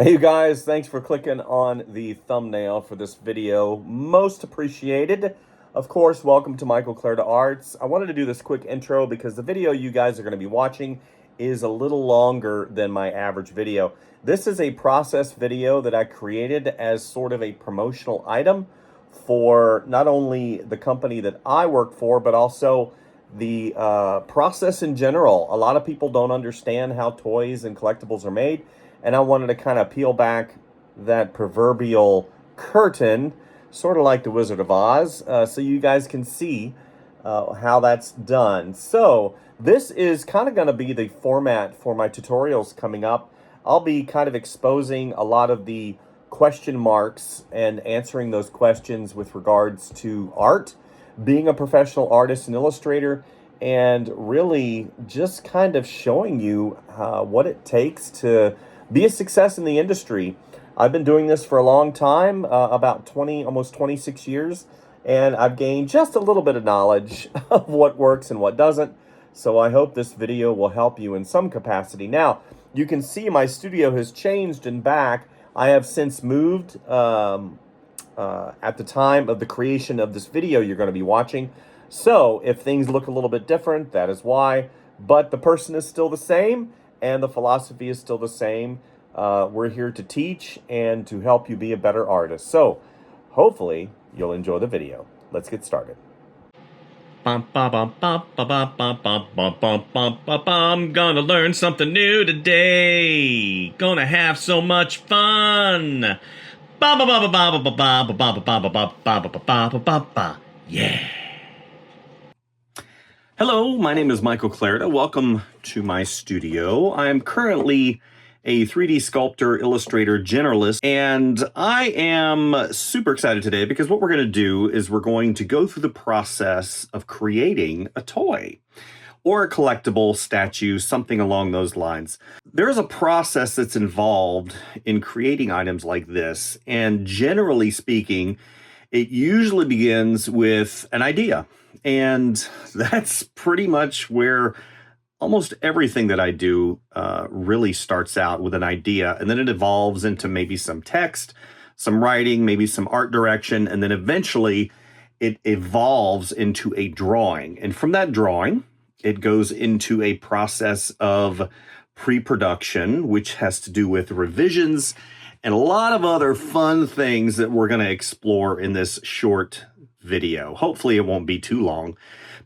Hey you guys, thanks for clicking on the thumbnail for this video. Most appreciated. Of course, welcome to Michael Clarida Arts. I wanted to do this quick intro because the video you guys are going to be watching is a little longer than my average video. This is a process video that I created as sort of a promotional item for not only the company that I work for, but also the process in general. A lot of people don't understand how toys and collectibles are made. And I wanted to kind of peel back that proverbial curtain, sort of like the Wizard of Oz, so you guys can see how that's done. So this is kind of going to be the format for my tutorials coming up. I'll be kind of exposing a lot of the question marks and answering those questions with regards to art, being a professional artist and illustrator, and really just kind of showing you what it takes to be a success in the industry. I've been doing this for a long time, about almost 26 years, and I've gained just a little bit of knowledge of what works and what doesn't. So I hope this video will help you in some capacity. Now, you can see my studio has changed in back. I have since moved at the time of the creation of this video you're going to be watching. So if things look a little bit different, that is why. But the person is still the same, and the philosophy is still the same. We're here to teach and to help you be a better artist. So hopefully you'll enjoy the video. Let's get started. I'm gonna learn something new today. Gonna have so much fun. Yeah. Hello, my name is Michael Clarida. Welcome to my studio. I'm currently a 3D sculptor, illustrator, generalist, and I am super excited today because what we're going to do is we're going to go through the process of creating a toy or a collectible, statue, something along those lines. There's a process that's involved in creating items like this, and generally speaking, it usually begins with an idea. And that's pretty much where almost everything that I do really starts out with an idea, and then it evolves into maybe some text, some writing, maybe some art direction, and then eventually it evolves into a drawing. And from that drawing, it goes into a process of pre-production, which has to do with revisions and a lot of other fun things that we're going to explore in this short video. Hopefully it won't be too long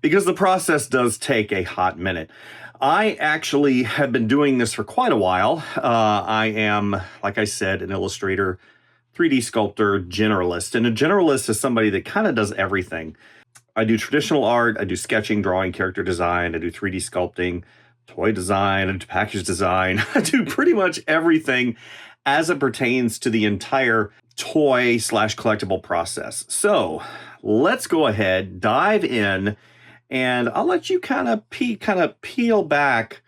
because the process does take a hot minute. I actually have been doing this for quite a while. I am, like I said, an illustrator, 3D sculptor, generalist. And a generalist is somebody that kind of does everything. I do traditional art, I do sketching, drawing, character design, I do 3D sculpting, toy design, I do package design. I do pretty much everything as it pertains to the entire toy/collectible process. So let's go ahead, dive in, and I'll let you kind of peel back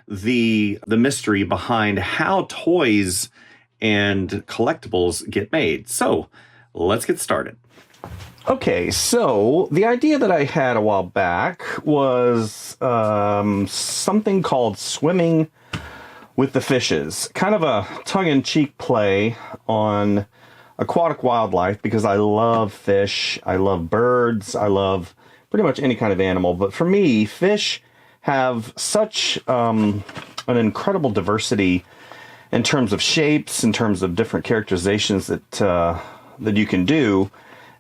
the mystery behind how toys and collectibles get made. So let's get started. Okay, so the idea that I had a while back was something called swimming with the fishes, kind of a tongue-in-cheek play on aquatic wildlife because I love fish, I love birds, I love pretty much any kind of animal. But for me, fish have such an incredible diversity in terms of shapes, in terms of different characterizations that you can do,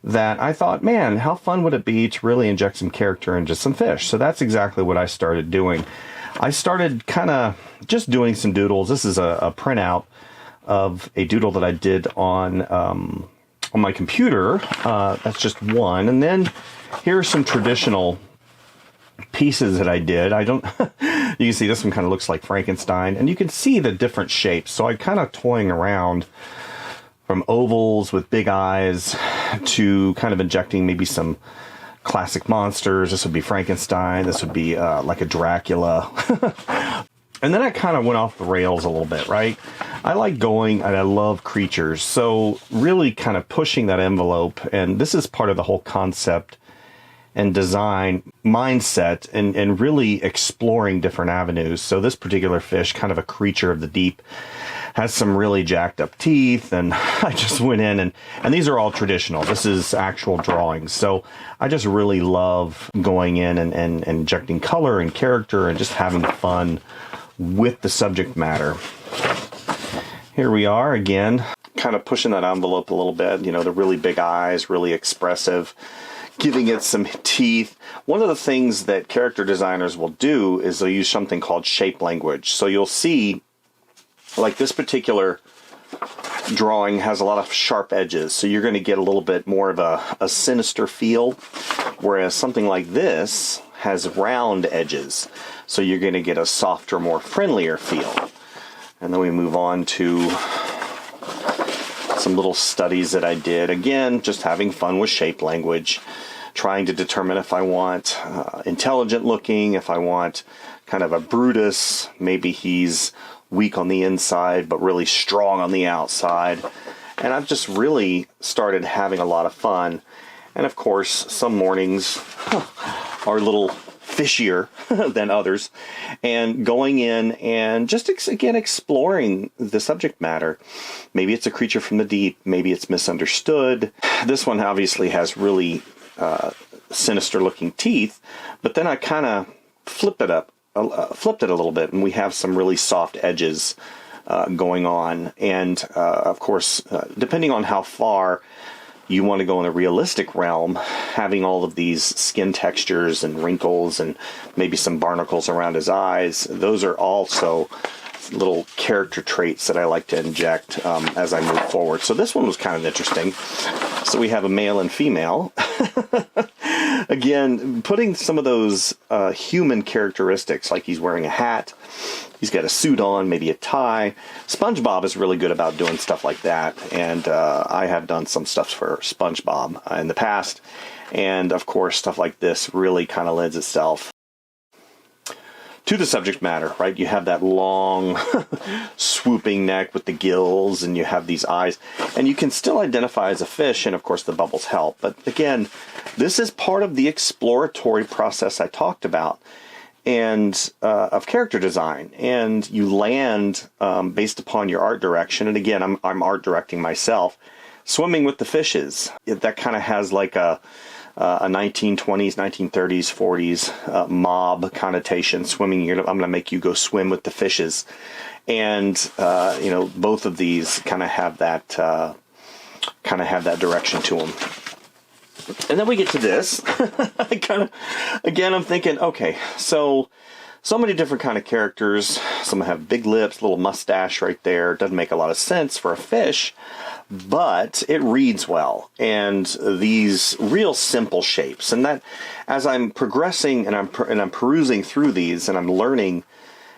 that I thought, man, how fun would it be to really inject some character into some fish? So that's exactly what I started doing. I started kind of just doing some doodles. This is a printout of a doodle that I did on my computer. That's just one. And then here are some traditional pieces that I did. I don't, you can see this one kind of looks like Frankenstein, and you can see the different shapes. So I kind of toying around from ovals with big eyes to kind of injecting maybe some classic monsters. This would be Frankenstein. This would be like a Dracula. And then I kind of went off the rails a little bit, right? I like going, and I love creatures. So really kind of pushing that envelope. And this is part of the whole concept and design mindset and really exploring different avenues. So this particular fish, kind of a creature of the deep, has some really jacked up teeth, and I just went in and these are all traditional. This is actual drawings. So I just really love going in and injecting color and character and just having fun with the subject matter. Here we are again, kind of pushing that envelope a little bit, you know, the really big eyes, really expressive, giving it some teeth. One of the things that character designers will do is they'll use something called shape language. So you'll see, like this particular drawing has a lot of sharp edges, so you're going to get a little bit more of a sinister feel, whereas something like this has round edges, so you're going to get a softer, more friendlier feel. And then we move on to some little studies that I did. Again, just having fun with shape language, trying to determine if I want intelligent looking, if I want kind of a Brutus, maybe he's weak on the inside but really strong on the outside. And I've just really started having a lot of fun. And of course, some mornings are a little fishier than others, and going in and just again exploring the subject matter. Maybe it's a creature from the deep, maybe it's misunderstood. This one obviously has really sinister looking teeth, but then I kind of flipped it a little bit, and we have some really soft edges going on. And of course, depending on how far you want to go in a realistic realm, having all of these skin textures and wrinkles and maybe some barnacles around his eyes, those are also little character traits that I like to inject as I move forward. So this one was kind of interesting. So we have a male and female. Again, putting some of those human characteristics, like he's wearing a hat, he's got a suit on, maybe a tie. SpongeBob is really good about doing stuff like that, and I have done some stuff for SpongeBob in the past, and of course stuff like this really kind of lends itself to the subject matter, right? You have that long swooping neck with the gills, and you have these eyes, and you can still identify as a fish, and of course the bubbles help. But again, this is part of the exploratory process I talked about, and of character design, and you land based upon your art direction. And again, I'm art directing myself. Swimming with the fishes, that kind of has like a 1920s, 1930s, 40s mob connotation. Swimming, I'm going to make you go swim with the fishes, and you know, both of these kind of have that direction to them. And then we get to this. I'm thinking, okay, so many different kind of characters. Some have big lips, little mustache right there. Doesn't make a lot of sense for a fish, but it reads well. And these real simple shapes. And that, as I'm progressing and I'm perusing through these, and I'm learning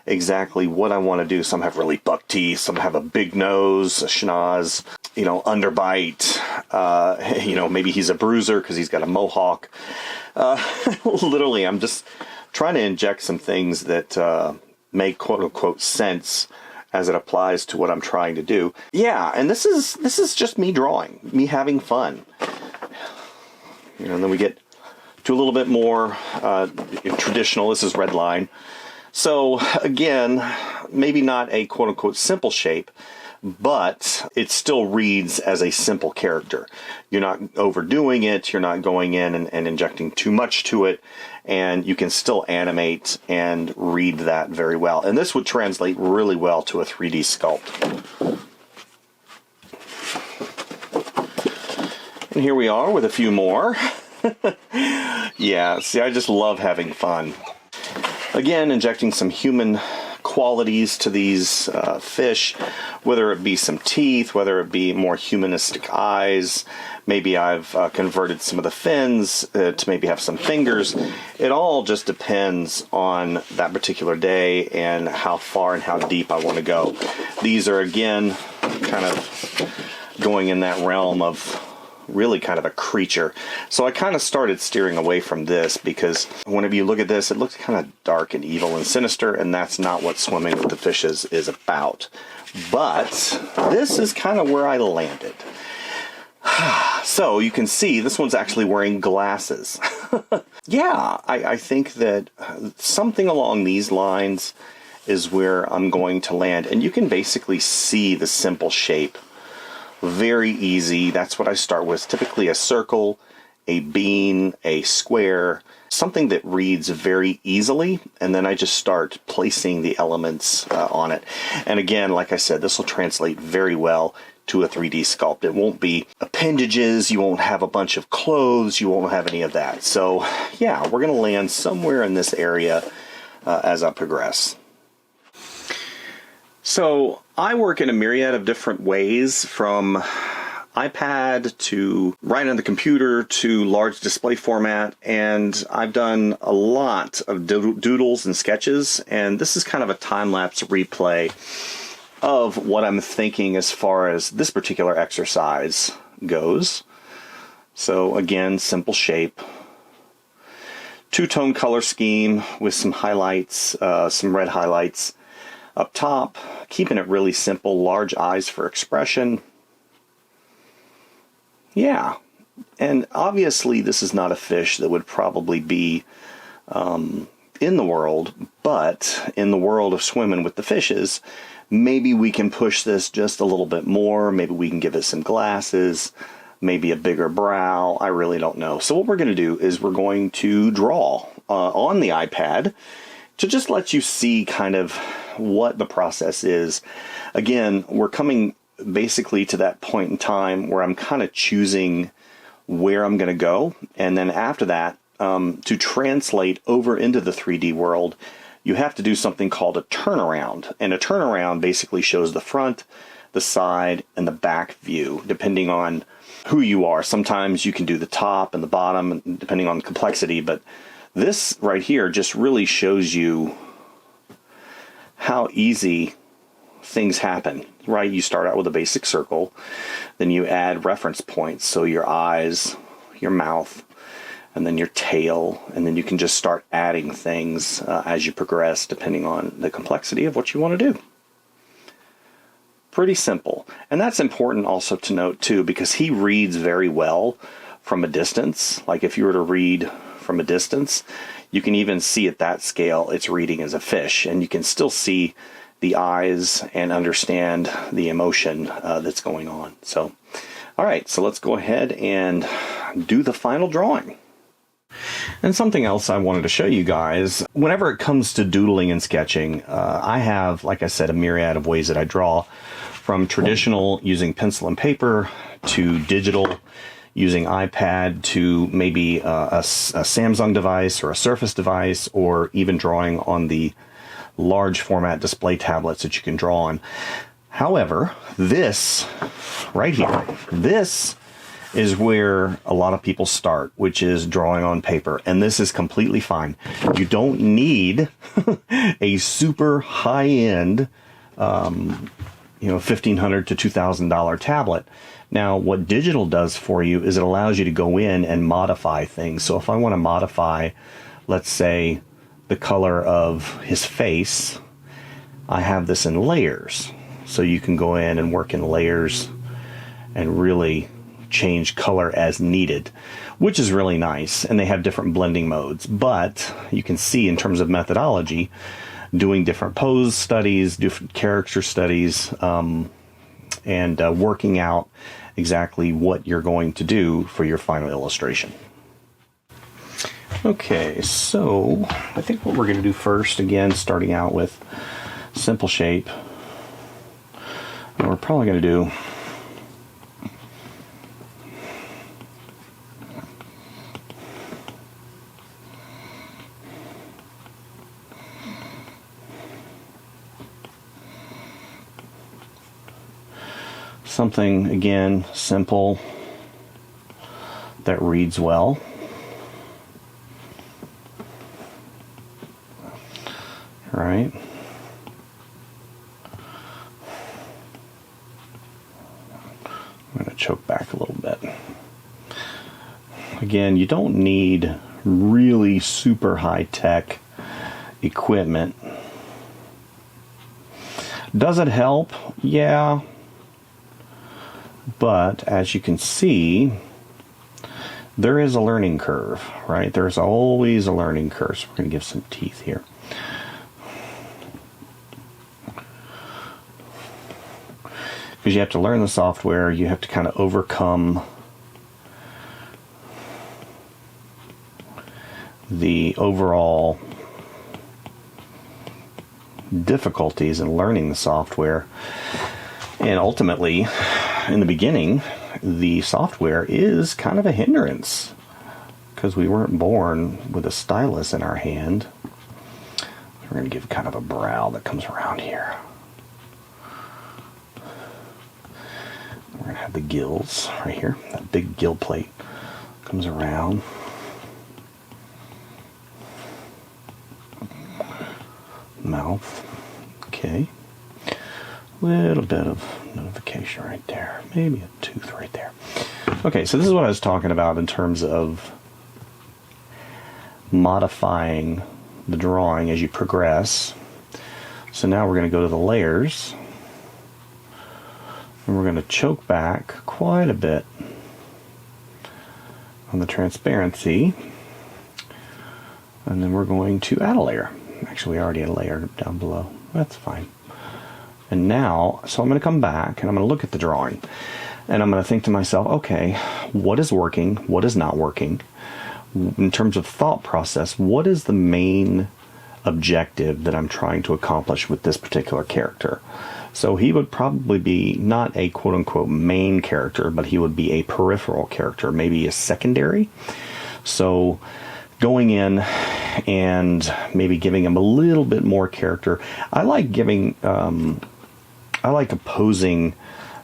exactly what I want to do. Some have really buck teeth, some have a big nose, a schnoz, you know, underbite, you know, maybe he's a bruiser because he's got a mohawk. Literally, I'm just trying to inject some things that make quote-unquote sense as it applies to what I'm trying to do. Yeah, and this is just me drawing, me having fun. You know, and then we get to a little bit more traditional. This is red line. So again, maybe not a quote-unquote simple shape, but it still reads as a simple character. You're not overdoing it, you're not going in and injecting too much to it, and you can still animate and read that very well. And this would translate really well to a 3D sculpt. And here we are with a few more. Yeah, see, I just love having fun. Again, injecting some human qualities to these fish, whether it be some teeth, whether it be more humanistic eyes. Maybe I've converted some of the fins to maybe have some fingers. It all just depends on that particular day and how far and how deep I want to go. These are, again, kind of going in that realm of really kind of a creature. So I kind of started steering away from this because whenever you look at this, it looks kind of dark and evil and sinister, and that's not what Swimming with the Fishes is about. But this is kind of where I landed. So you can see this one's actually wearing glasses. Yeah, I think that something along these lines is where I'm going to land. And you can basically see the simple shape. Very easy. That's what I start with. Typically a circle, a bean, a square, something that reads very easily, and then I just start placing the elements on it. And again, like I said, this will translate very well to a 3D sculpt. It won't be appendages, you won't have a bunch of clothes, you won't have any of that. So yeah, we're going to land somewhere in this area as I progress. So I work in a myriad of different ways, from iPad to right on the computer to large display format, and I've done a lot of doodles and sketches, and this is kind of a time-lapse replay of what I'm thinking as far as this particular exercise goes. So again, simple shape, two-tone color scheme with some highlights, some red highlights up top, keeping it really simple, large eyes for expression. Yeah, and obviously this is not a fish that would probably be in the world, but in the world of swimming with the fishes, maybe we can push this just a little bit more. Maybe we can give it some glasses, maybe a bigger brow. I really don't know. So what we're going to do is we're going to draw on the iPad to just let you see kind of what the process is. Again, we're coming basically to that point in time where I'm kind of choosing where I'm going to go. And then after that, to translate over into the 3D world, you have to do something called a turnaround. And a turnaround basically shows the front, the side, and the back view, depending on who you are. Sometimes you can do the top and the bottom, depending on the complexity. But this right here just really shows you how easy things happen, right? You start out with a basic circle, then you add reference points, so your eyes, your mouth, and then your tail, and then you can just start adding things as you progress, depending on the complexity of what you want to do. Pretty simple. And that's important also to note too, because he reads very well from a distance. Like if you were to read from a distance, you can even see at that scale it's reading as a fish, and you can still see the eyes and understand the emotion that's going on. So, all right, so let's go ahead and do the final drawing. And something else I wanted to show you guys, whenever it comes to doodling and sketching, I have, like I said, a myriad of ways that I draw, from traditional using pencil and paper to digital using iPad to maybe a Samsung device or a Surface device, or even drawing on the large format display tablets that you can draw on. However, this right here, this is where a lot of people start, which is drawing on paper, and this is completely fine. You don't need a super high-end, $1,500 to $2,000 tablet. Now, what digital does for you is it allows you to go in and modify things. So if I want to modify, let's say, the color of his face, I have this in layers. So you can go in and work in layers and really change color as needed, which is really nice. And they have different blending modes. But you can see in terms of methodology, doing different pose studies, different character studies, and working out exactly what you're going to do for your final illustration. Okay, so I think what we're going to do first, again, starting out with simple shape, and we're probably going to do something, again, simple, that reads well. Right. I'm going to choke back a little bit. Again, you don't need really super high-tech equipment. Does it help? Yeah. But as you can see, there is a learning curve, right? There's always a learning curve. So we're going to give some teeth here. because you have to learn the software, you have to kind of overcome the overall difficulties in learning the software. And ultimately, in the beginning, the software is kind of a hindrance because we weren't born with a stylus in our hand. We're going to give kind of a brow that comes around here. We're going to have the gills right here. That big gill plate comes around. Mouth. Okay. Little bit of notification right there. Maybe a tooth right there. Okay, so this is what I was talking about in terms of modifying the drawing as you progress. So now we're going to go to the layers, and we're going to choke back quite a bit on the transparency, and then we're going to add a layer. Actually, we already had a layer down below. That's fine. And now, so I'm going to come back and I'm going to look at the drawing, and I'm going to think to myself, okay, what is working? What is not working? In terms of thought process, what is the main objective that I'm trying to accomplish with this particular character? So he would probably be not a quote-unquote main character, but he would be a peripheral character, maybe a secondary. So going in and maybe giving him a little bit more character. I like giving, I like opposing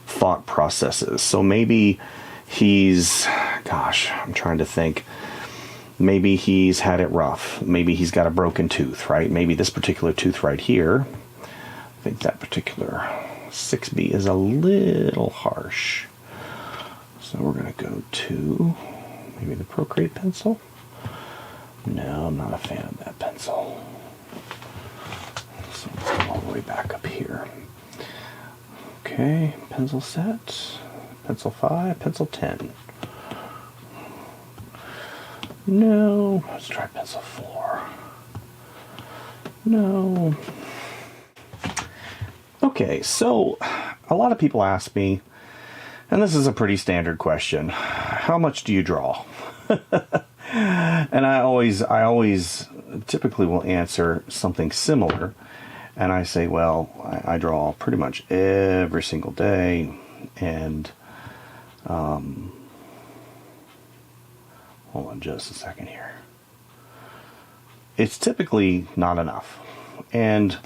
thought processes. So maybe he's, gosh, I'm trying to think. Maybe he's had it rough. Maybe he's got a broken tooth, right? Maybe this particular tooth right here, I think that particular 6B is a little harsh. So we're going to go to maybe the Procreate pencil. No, I'm not a fan of that pencil. So let's go all the way back up here. Okay, pencil set, pencil 5, pencil 10. No, let's try pencil 4. No. Okay, so a lot of people ask me, and this is a pretty standard question, how much do you draw? And I always typically will answer something similar. And I say, well, I draw pretty much every single day. And, hold on just a second here. It's typically not enough. And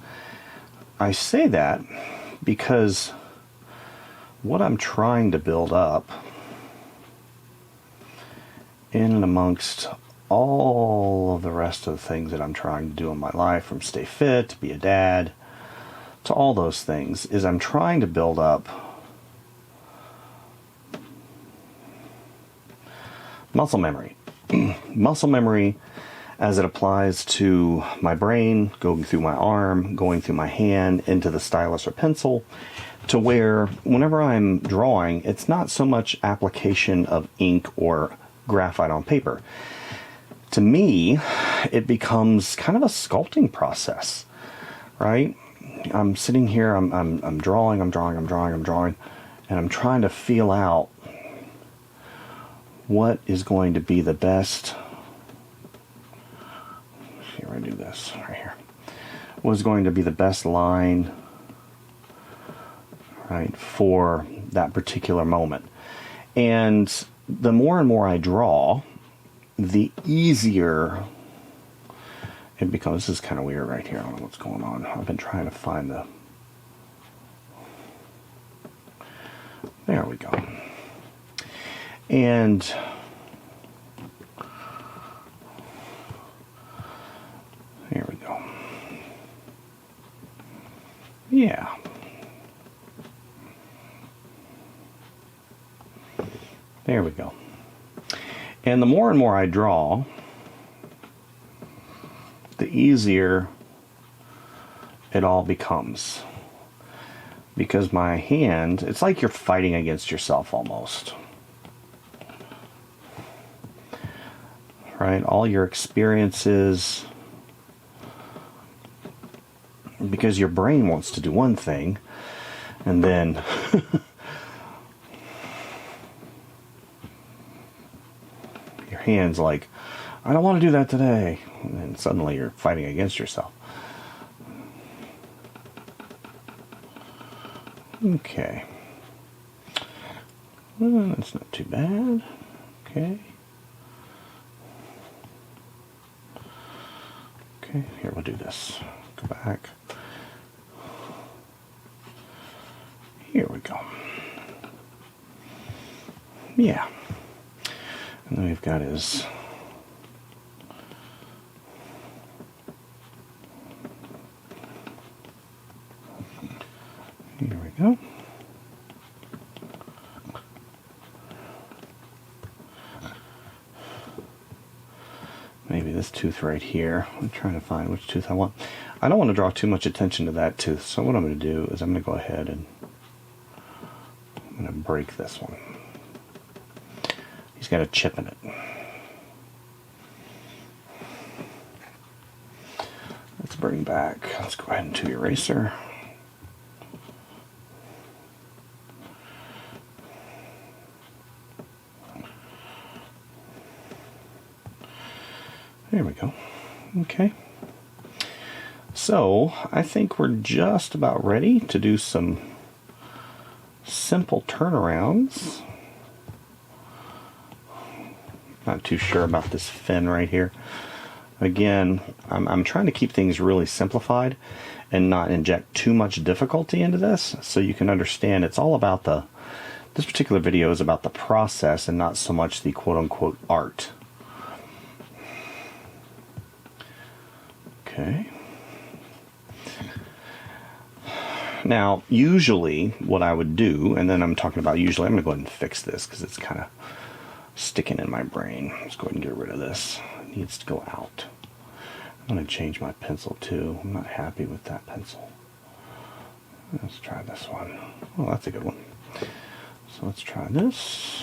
I say that because what I'm trying to build up in and amongst all of the rest of the things that I'm trying to do in my life, from stay fit, to be a dad, to all those things, is I'm trying to build up muscle memory. Muscle memory as it applies to my brain, going through my arm, going through my hand, into the stylus or pencil, to where whenever I'm drawing, it's not so much application of ink or graphite on paper. To me, it becomes kind of a sculpting process, right? I'm sitting here, I'm drawing, and I'm trying to feel out what is going to be the best. Here, I do this right here. What is going to be the best line, right, for that particular moment? And the more and more I draw, the easier it becomes. This is kind of weird right here. I don't know what's going on. I've been trying to find the... There we go. And here we go. Yeah. There we go. And the more and more I draw, the easier it all becomes. Because my hand, it's like you're fighting against yourself almost. Right? All your experiences, because your brain wants to do one thing, And then your hand's like, I don't want to do that today. And then suddenly you're fighting against yourself. Okay. Well, that's not too bad. Okay. Okay, here we'll do this. Go back. Here we go. Yeah. And then we've got his here we go. Maybe this tooth right here. I'm trying to find which tooth I want. I don't want to draw too much attention to that tooth, so what I'm going to do is I'm going to go ahead and I'm going to break this one. He's got a chip in it. Let's bring back, let's go ahead into eraser. There we go. Okay. So I think we're just about ready to do some simple turnarounds. Not too sure about this fin right here. Again, I'm trying to keep things really simplified and not inject too much difficulty into this, so you can understand it's all about this particular video is about the process and not so much the quote-unquote art. Okay. Now, usually what I would do, and then I'm talking about usually, I'm going to go ahead and fix this because it's kind of sticking in my brain. Let's go ahead and get rid of this. It needs to go out. I'm going to change my pencil too. I'm not happy with that pencil. Let's try this one. Oh, that's a good one. So let's try this.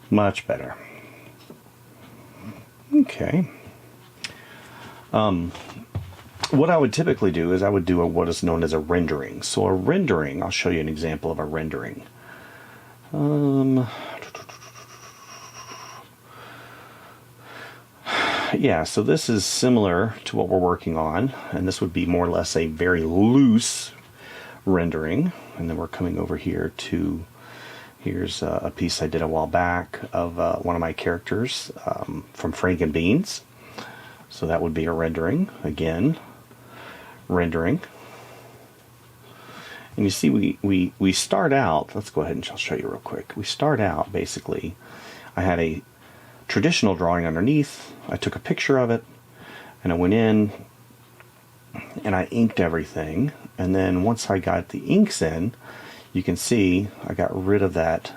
Much better. Okay. What I would typically do is I would do what is known as a rendering. So a rendering, I'll show you an example of a rendering. Yeah, so this is similar to what we're working on, and this would be more or less a very loose rendering. And then we're coming over here to, here's a piece I did a while back of one of my characters from Frank and Beans. So that would be a rendering, again, rendering. And you see we start out, let's go ahead and I'll show you real quick. We start out, basically, I had a traditional drawing underneath. I took a picture of it, and I went in, and I inked everything. And then once I got the inks in, you can see I got rid of that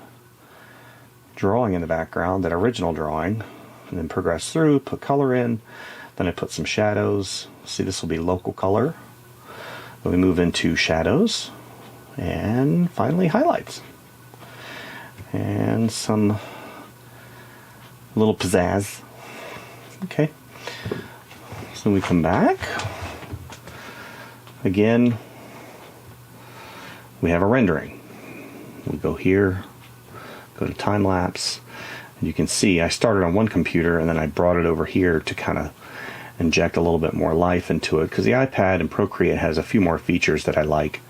drawing in the background, that original drawing, and then progressed through, put color in, then I put some shadows. See, this will be local color. Then we move into shadows, and finally highlights. And some little pizzazz. Okay. So we come back. Again, we have a rendering. We go here, go to time lapse, and you can see I started on one computer and then I brought it over here to kind of inject a little bit more life into it, because the iPad and Procreate has a few more features that I like.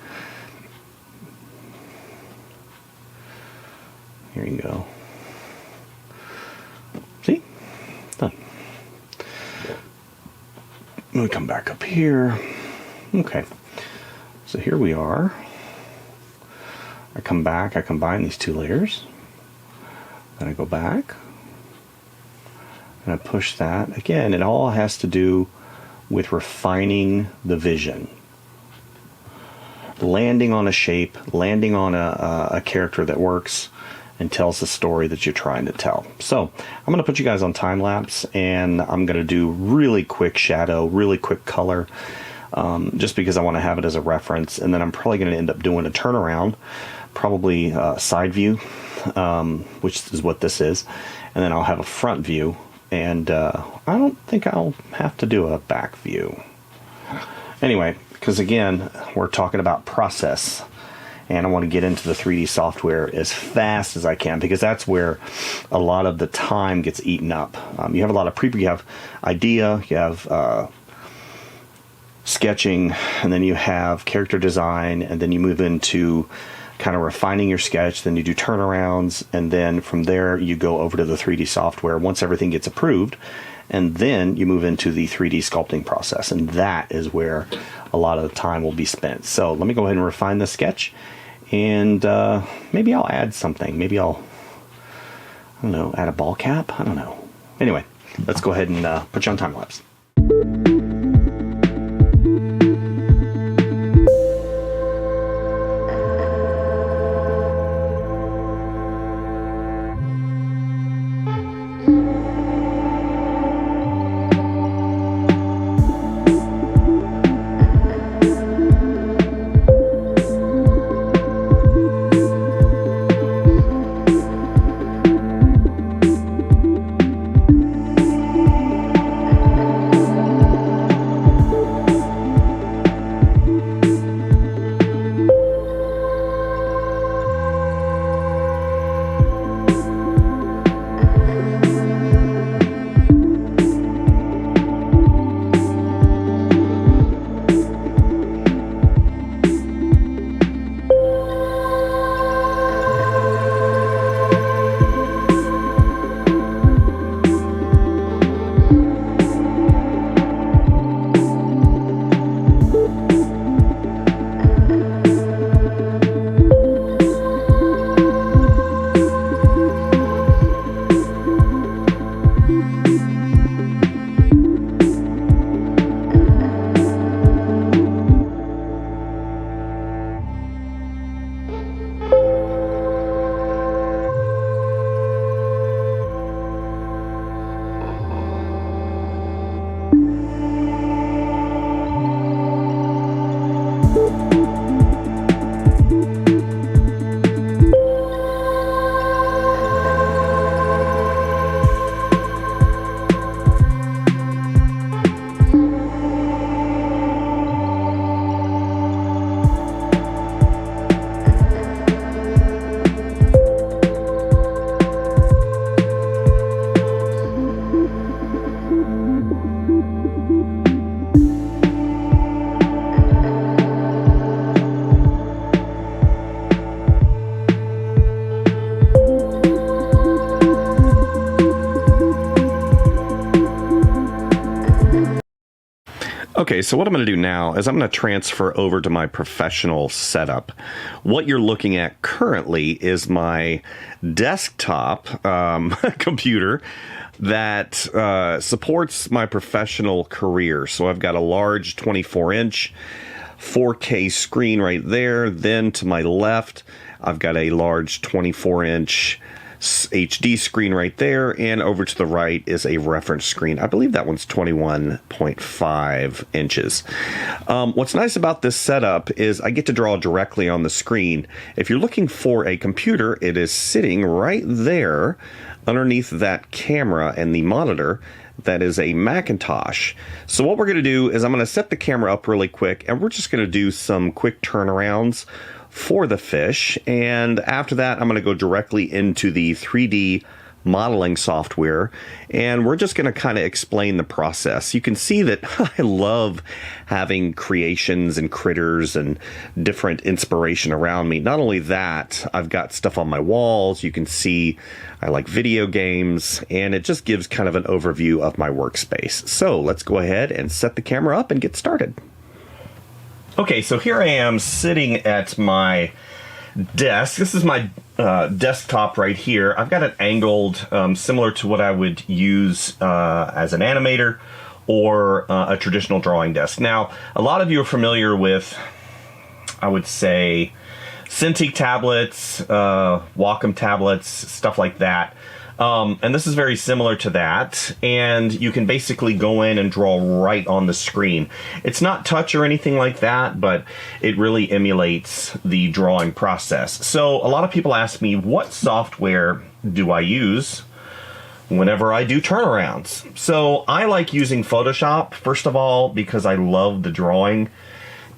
Here you go. See? Done. We come back up here. Okay. So here we are. I come back, I combine these two layers. Then I go back. And I push that. Again, it all has to do with refining the vision. Landing on a shape, landing on a character that works and tells the story that you're trying to tell. So I'm going to put you guys on time lapse, and I'm going to do really quick shadow, really quick color, just because I want to have it as a reference. And then I'm probably going to end up doing a turnaround, probably side view, which is what this is. And then I'll have a front view. And I don't think I'll have to do a back view. Anyway, because again, we're talking about process. And I want to get into the 3D software as fast as I can, because that's where a lot of the time gets eaten up. You have a lot of you have idea, you have sketching, and then you have character design, and then you move into kind of refining your sketch, then you do turnarounds, and then from there you go over to the 3D software once everything gets approved, and then you move into the 3D sculpting process, and that is where a lot of the time will be spent. So let me go ahead and refine the sketch. And maybe I'll add something. Maybe I don't know, add a ball cap? I don't know. Anyway, let's go ahead and put you on time lapse. Okay, so what I'm going to do now is I'm going to transfer over to my professional setup. What you're looking at currently is my desktop computer that supports my professional career. So I've got a large 24-inch 4K screen right there. Then to my left, I've got a large 24-inch HD screen right there, and over to the right is a reference screen. I believe that one's 21.5 inches. What's nice about this setup is I get to draw directly on the screen. If you're looking for a computer, it is sitting right there underneath that camera and the monitor. That is a Macintosh. So what we're going to do is I'm going to set the camera up really quick, and we're just going to do some quick turnarounds for the fish, and after that I'm going to go directly into the 3D modeling software, and we're just going to kind of explain the process. You can see that I love having creations and critters and different inspiration around me. Not only that, I've got stuff on my walls. You can see I like video games, and it just gives kind of an overview of my workspace. So let's go ahead and set the camera up and get started. Okay, so here I am sitting at my desk. This is my desktop right here. I've got it angled similar to what I would use as an animator or a traditional drawing desk. Now, a lot of you are familiar with, I would say, Cintiq tablets, Wacom tablets, stuff like that. And this is very similar to that, and you can basically go in and draw right on the screen. It's not touch or anything like that, but it really emulates the drawing process. So a lot of people ask me, what software do I use whenever I do turnarounds? So I like using Photoshop, first of all, because I love the drawing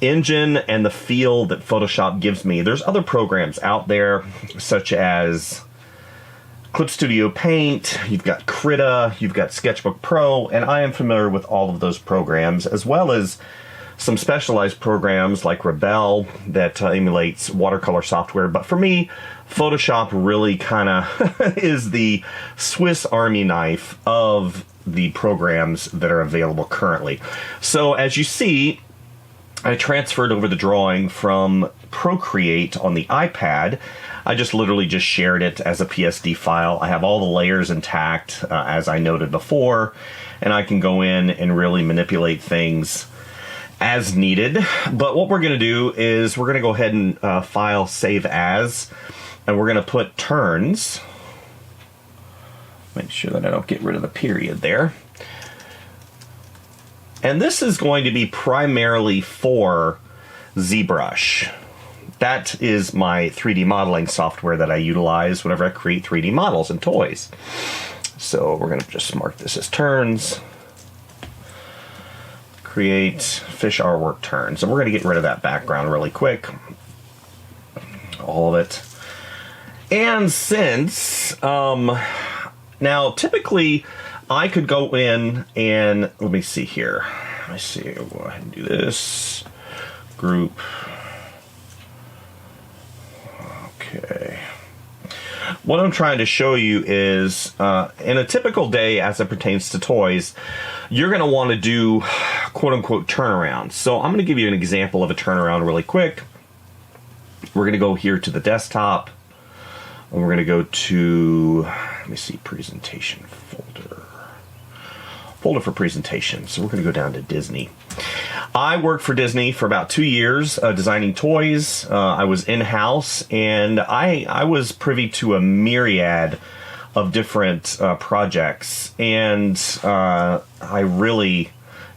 engine and the feel that Photoshop gives me. There's other programs out there, such as Clip Studio Paint, you've got Krita, you've got Sketchbook Pro, and I am familiar with all of those programs, as well as some specialized programs like Rebel that emulates watercolor software. But for me, Photoshop really kind of is the Swiss Army knife of the programs that are available currently. So as you see, I transferred over the drawing from Procreate on the iPad. I just literally just shared it as a PSD file. I have all the layers intact, as I noted before, and I can go in and really manipulate things as needed. But what we're going to do is we're going to go ahead and file save as, and we're going to put turns. Make sure that I don't get rid of the period there. And this is going to be primarily for ZBrush. That is my 3D modeling software that I utilize whenever I create 3D models and toys. So we're going to just mark this as turns. Create fish artwork turns. And we're going to get rid of that background really quick. All of it. And since, now typically I could go in and, let me see here. Let me see, I'll go ahead and do this. Group. Okay. What I'm trying to show you is, in a typical day as it pertains to toys, you're going to want to do quote-unquote turnarounds. So I'm going to give you an example of a turnaround really quick. We're going to go here to the desktop, and we're going to go to, let me see, presentation folder. Folder for presentation. So we're going to go down to Disney. I worked for Disney for about 2 years designing toys. I was in-house, and I was privy to a myriad of different projects. And I really,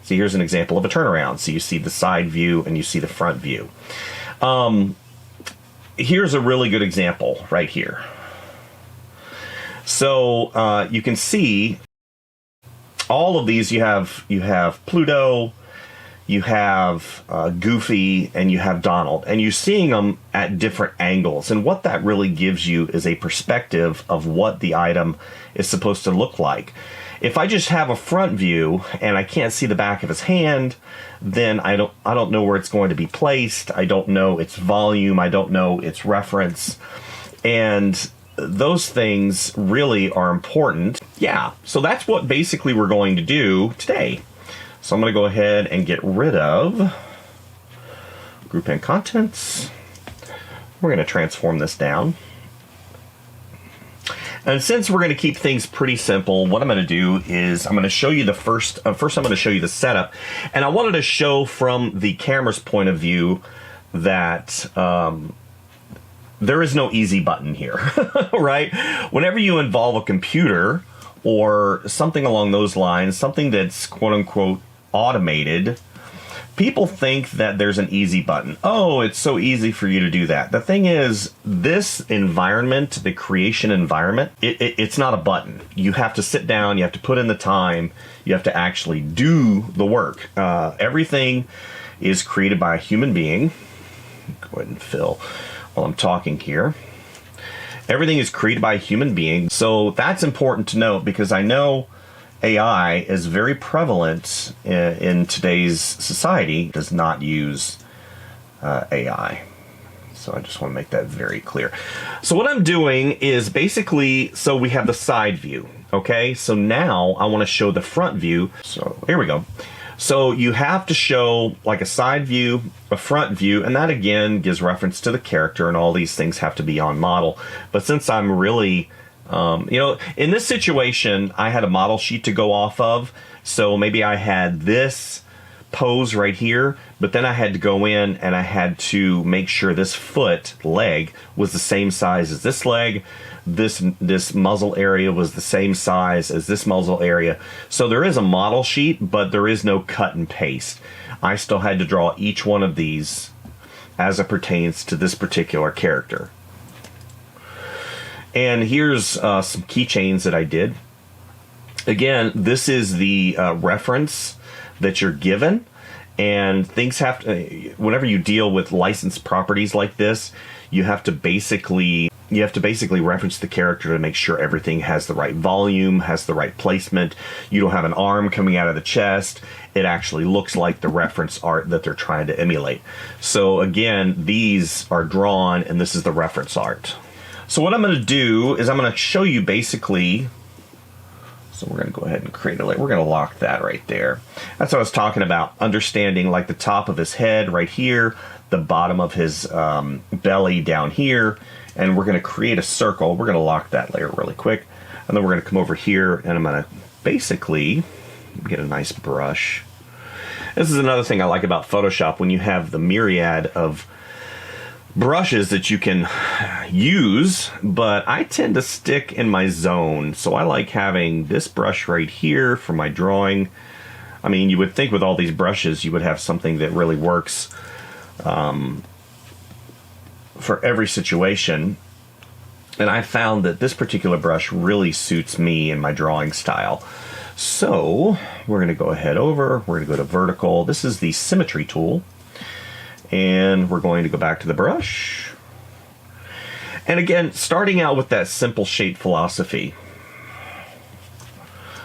see, here's an example of a turnaround. So you see the side view and you see the front view. Here's a really good example right here. So you can see all of these. You have Pluto, you have Goofy, and you have Donald, and you're seeing them at different angles. And what that really gives you is a perspective of what the item is supposed to look like. If I just have a front view and I can't see the back of his hand, then I don't know where it's going to be placed. I don't know its volume. I don't know its reference. And those things really are important. Yeah, so that's what basically we're going to do today. So I'm going to go ahead and get rid of group and contents. We're going to transform this down. And since we're going to keep things pretty simple, what I'm going to do is I'm going to show you the first I'm going to show you the setup. And I wanted to show from the camera's point of view that there is no easy button here, right? Whenever you involve a computer or something along those lines, something that's quote-unquote automated, people think that there's an easy button. Oh, it's so easy for you to do that. The thing is, this environment, the creation environment, it's not a button. You have to sit down, you have to put in the time, you have to actually do the work. Everything is created by a human being. Go ahead and fill while I'm talking here. Everything is created by a human being. So that's important to note, because I know AI is very prevalent in today's society. It does not use AI. So I just want to make that very clear. So what I'm doing is basically, so we have the side view, okay? So now I want to show the front view. So here we go. So you have to show like a side view, a front view, and that again gives reference to the character, and all these things have to be on model. But since I'm really, in this situation, I had a model sheet to go off of. So maybe I had this pose right here, but then I had to go in and I had to make sure this leg was the same size as this leg. This muzzle area was the same size as this muzzle area. So there is a model sheet, but there is no cut and paste. I still had to draw each one of these as it pertains to this particular character. And here's some keychains that I did. Again, this is the reference that you're given, And things have to, whenever you deal with licensed properties like this, you have to basically reference the character to make sure everything has the right volume, has the right placement. You don't have an arm coming out of the chest. It actually looks like the reference art that they're trying to emulate. So again, these are drawn and this is the reference art. So what I'm going to do is I'm going to show you basically. So we're going to go ahead and create a layer. We're going to lock that right there. That's what I was talking about, understanding like the top of his head right here, the bottom of his belly down here, and we're going to create a circle. We're going to lock that layer really quick, and then we're going to come over here, and I'm going to basically get a nice brush. This is another thing I like about Photoshop, when you have the myriad of brushes that you can use, but I tend to stick in my zone. So I like having this brush right here for my drawing. I mean, you would think with all these brushes you would have something that really works for every situation. And I found that this particular brush really suits me and my drawing style. So we're going to go ahead over, we're going to go to vertical. This is the symmetry tool. And we're going to go back to the brush. And again, starting out with that simple shape philosophy.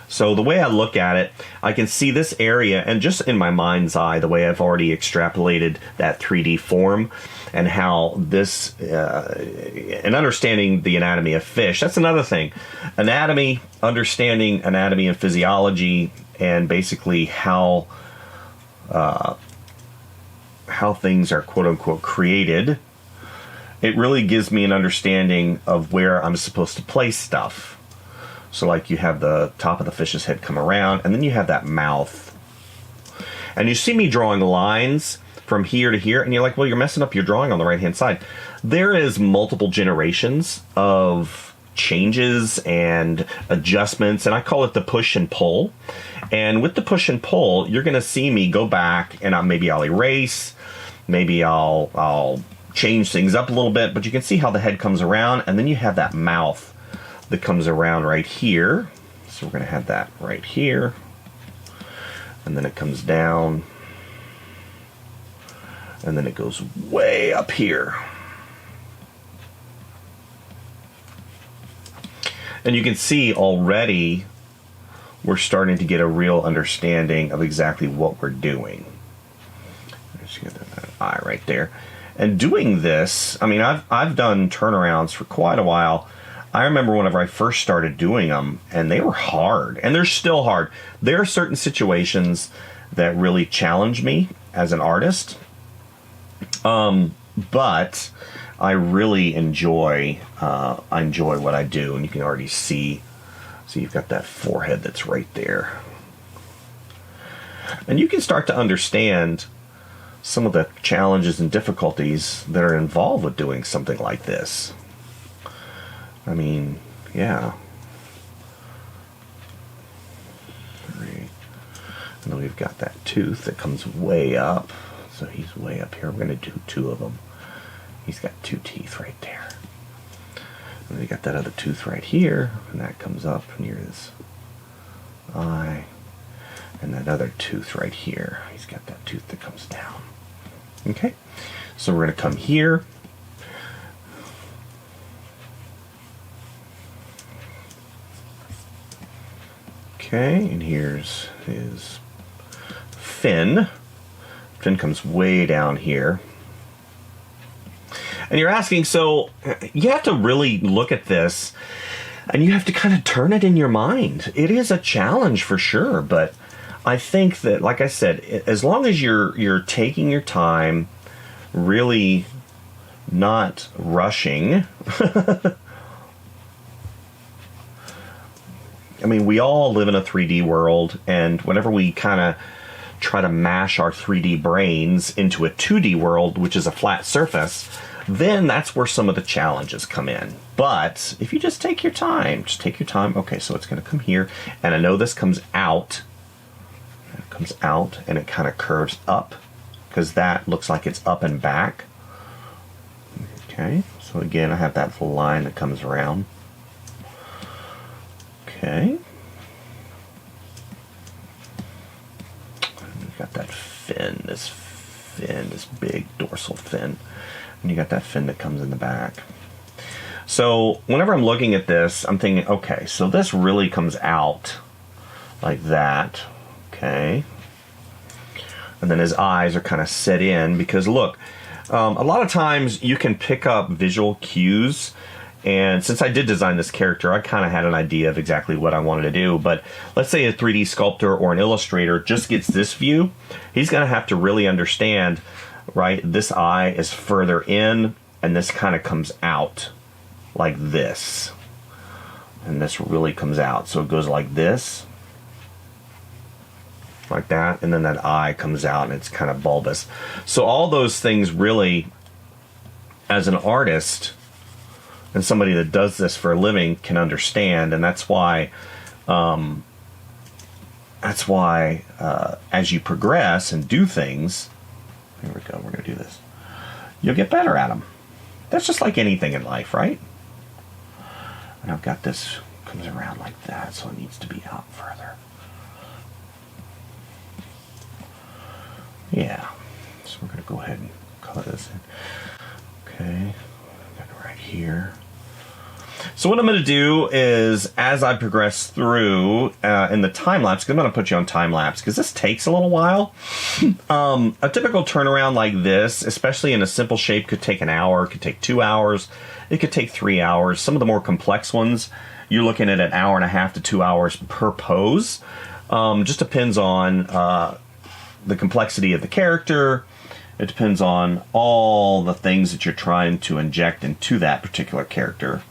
So the way I look at it, I can see this area, and just in my mind's eye, the way I've already extrapolated that 3D form and how this, and understanding the anatomy of fish. That's another thing. Anatomy, understanding anatomy and physiology, and basically how things are quote-unquote created. It really gives me an understanding of where I'm supposed to place stuff. So like you have the top of the fish's head come around, and then you have that mouth. And you see me drawing lines from here to here, and you're like, well, you're messing up your drawing on the right-hand side. There is multiple generations of changes and adjustments, and I call it the push and pull. And with the push and pull, you're going to see me go back, and maybe I'll erase, maybe I'll change things up a little bit, but you can see how the head comes around, and then you have that mouth that comes around right here. So we're going to have that right here, and then it comes down, and then it goes way up here. And you can see already we're starting to get a real understanding of exactly what we're doing. Just get that eye right there. And doing this, I mean, I've done turnarounds for quite a while. I remember whenever I first started doing them, and they were hard, and they're still hard. There are certain situations that really challenge me as an artist, but I really enjoy what I do, and you can already see you've got that forehead that's right there. And you can start to understand some of the challenges and difficulties that are involved with doing something like this. I mean, yeah. And then we've got that tooth that comes way up. So he's way up here. We're going to do two of them. He's got two teeth right there. And then we got that other tooth right here, and that comes up near his eye. And that other tooth right here. He's got that tooth that comes down. Okay, so we're going to come here. Okay, and here's his fin. Fin comes way down here. And you're asking, so you have to really look at this, and you have to kind of turn it in your mind. It is a challenge for sure, but I think that, like I said, as long as you're taking your time, really not rushing. I mean, we all live in a 3D world, and whenever we kind of try to mash our 3D brains into a 2D world, which is a flat surface, then that's where some of the challenges come in. But if you just take your time, okay, so it's going to come here, and I know this comes out. It comes out, and it kind of curves up, because that looks like it's up and back. Okay, so again, I have that little line that comes around. Okay. We've got that fin. dorsal fin. And you got that fin that comes in the back. So whenever I'm looking at this, I'm thinking, okay, so this really comes out like that, okay? And then his eyes are kind of set in because look, a lot of times you can pick up visual cues, and since I did design this character, I kind of had an idea of exactly what I wanted to do. But let's say a 3D sculptor or an illustrator just gets this view, he's going to have to really understand, right, this eye is further in and this kind of comes out like this, and this really comes out, so it goes like this, like that, and then that eye comes out and it's kind of bulbous. So all those things really, as an artist and somebody that does this for a living, can understand. And that's why as you progress and do things, here we go, we're gonna do this, you'll get better at them. That's just like anything in life, right? And I've got this comes around like that, so it needs to be out further. Yeah, so we're going to go ahead and color this in. Okay, got it right here. So what I'm going to do is, as I progress through in the time lapse, because I'm going to put you on time lapse because this takes a little while. A typical turnaround like this, especially in a simple shape, could take an hour, could take 2 hours, it could take 3 hours. Some of the more complex ones, you're looking at an hour and a half to 2 hours per pose. Just depends on the complexity of the character. It depends on all the things that you're trying to inject into that particular character.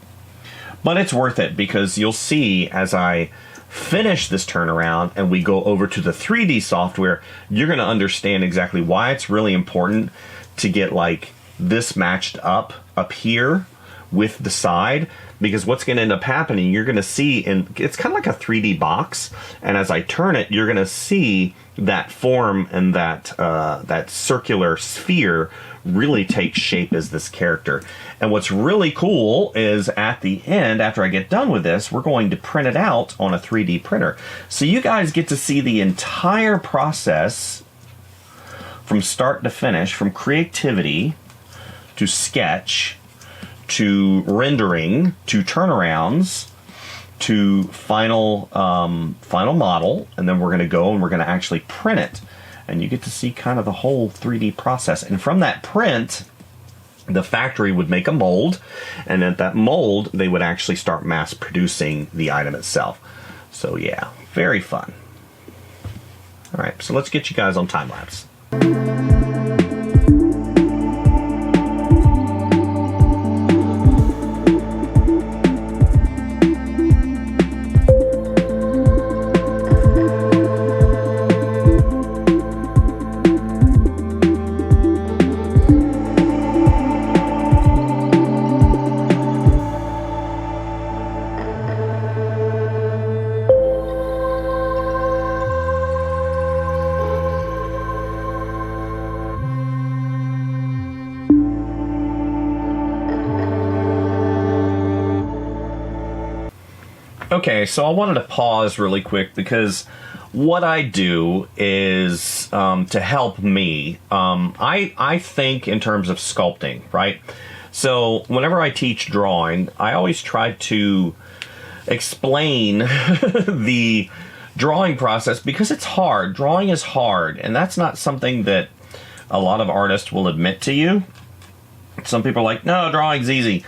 But it's worth it because you'll see as I finish this turnaround and we go over to the 3D software, you're going to understand exactly why it's really important to get like this matched up here with the side, because what's going to end up happening, you're going to see, and it's kind of like a 3D box, and as I turn it, you're going to see that form and that circular sphere really take shape as this character. And what's really cool is at the end, after I get done with this, we're going to print it out on a 3D printer. So you guys get to see the entire process from start to finish, from creativity to sketch to rendering to turnarounds to final model, and then we're going to go and we're going to actually print it, and you get to see kind of the whole 3D process. And from that print, the factory would make a mold, and at that mold they would actually start mass producing the item itself. So yeah, very fun. All right, so let's get you guys on time lapse. Okay, so I wanted to pause really quick because what I do is to help me. I think in terms of sculpting, right? So whenever I teach drawing, I always try to explain the drawing process because it's hard. Drawing is hard, and that's not something that a lot of artists will admit to you. Some people are like, no, drawing's easy.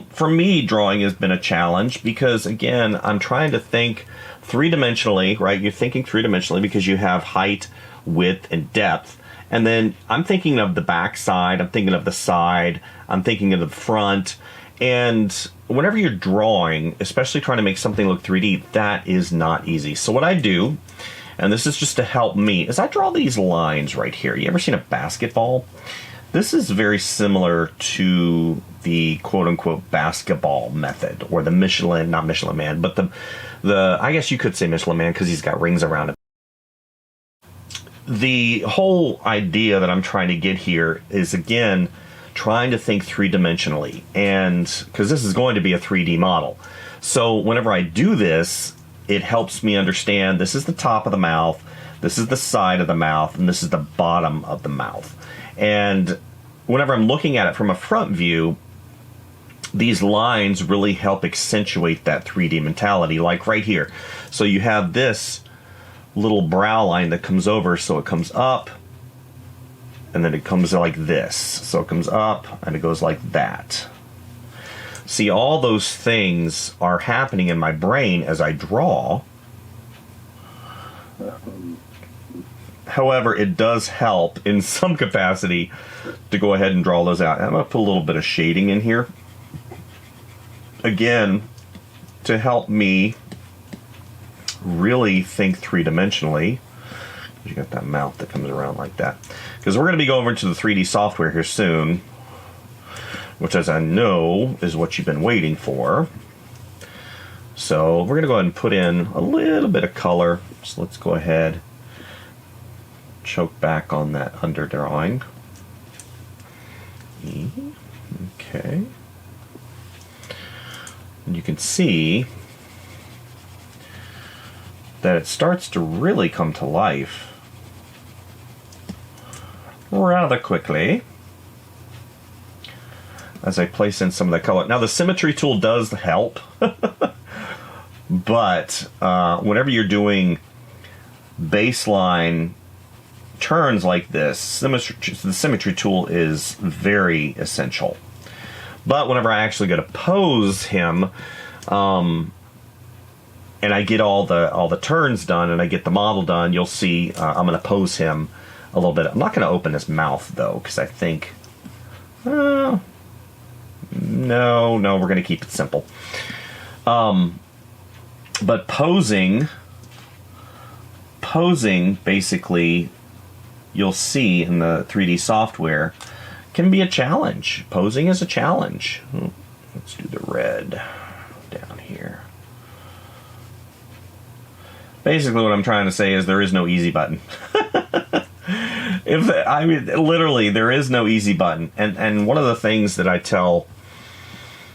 For me, drawing has been a challenge because, again, I'm trying to think three-dimensionally, right? You're thinking three-dimensionally because you have height, width, and depth. And then I'm thinking of the back side, I'm thinking of the side, I'm thinking of the front. And whenever you're drawing, especially trying to make something look 3D, that is not easy. So what I do, and this is just to help me, is I draw these lines right here. You ever seen a basketball? This is very similar to the quote-unquote basketball method, or the Michelin, not Michelin Man, but the I guess you could say Michelin Man because he's got rings around it. The whole idea that I'm trying to get here is, again, trying to think three-dimensionally, and because this is going to be a 3D model. So whenever I do this, it helps me understand this is the top of the mouth, this is the side of the mouth, and this is the bottom of the mouth. And whenever I'm looking at it from a front view, these lines really help accentuate that 3D mentality, like right here. So you have this little brow line that comes over, so it comes up, and then it comes like this. So it comes up, and it goes like that. See, all those things are happening in my brain as I draw. However, it does help in some capacity to go ahead and draw those out. I'm going to put a little bit of shading in here. Again, to help me really think three-dimensionally. You got that mouth that comes around like that. Because we're going to be going over to the 3D software here soon, which, as I know, is what you've been waiting for. So we're going to go ahead and put in a little bit of color. So let's go ahead, choke back on that underdrawing. Okay. And you can see that it starts to really come to life rather quickly as I place in some of the color. Now the symmetry tool does help, but whenever you're doing baseline turns like this, the symmetry tool is very essential. But whenever I actually go to pose him, and I get all the turns done and I get the model done, you'll see I'm going to pose him a little bit. I'm not going to open his mouth though, because I think no, we're going to keep it simple. But posing basically, you'll see in the 3D software, can be a challenge. Posing is a challenge. Let's do the red down here. Basically what I'm trying to say is there is no easy button. Literally, there is no easy button. And one of the things that I tell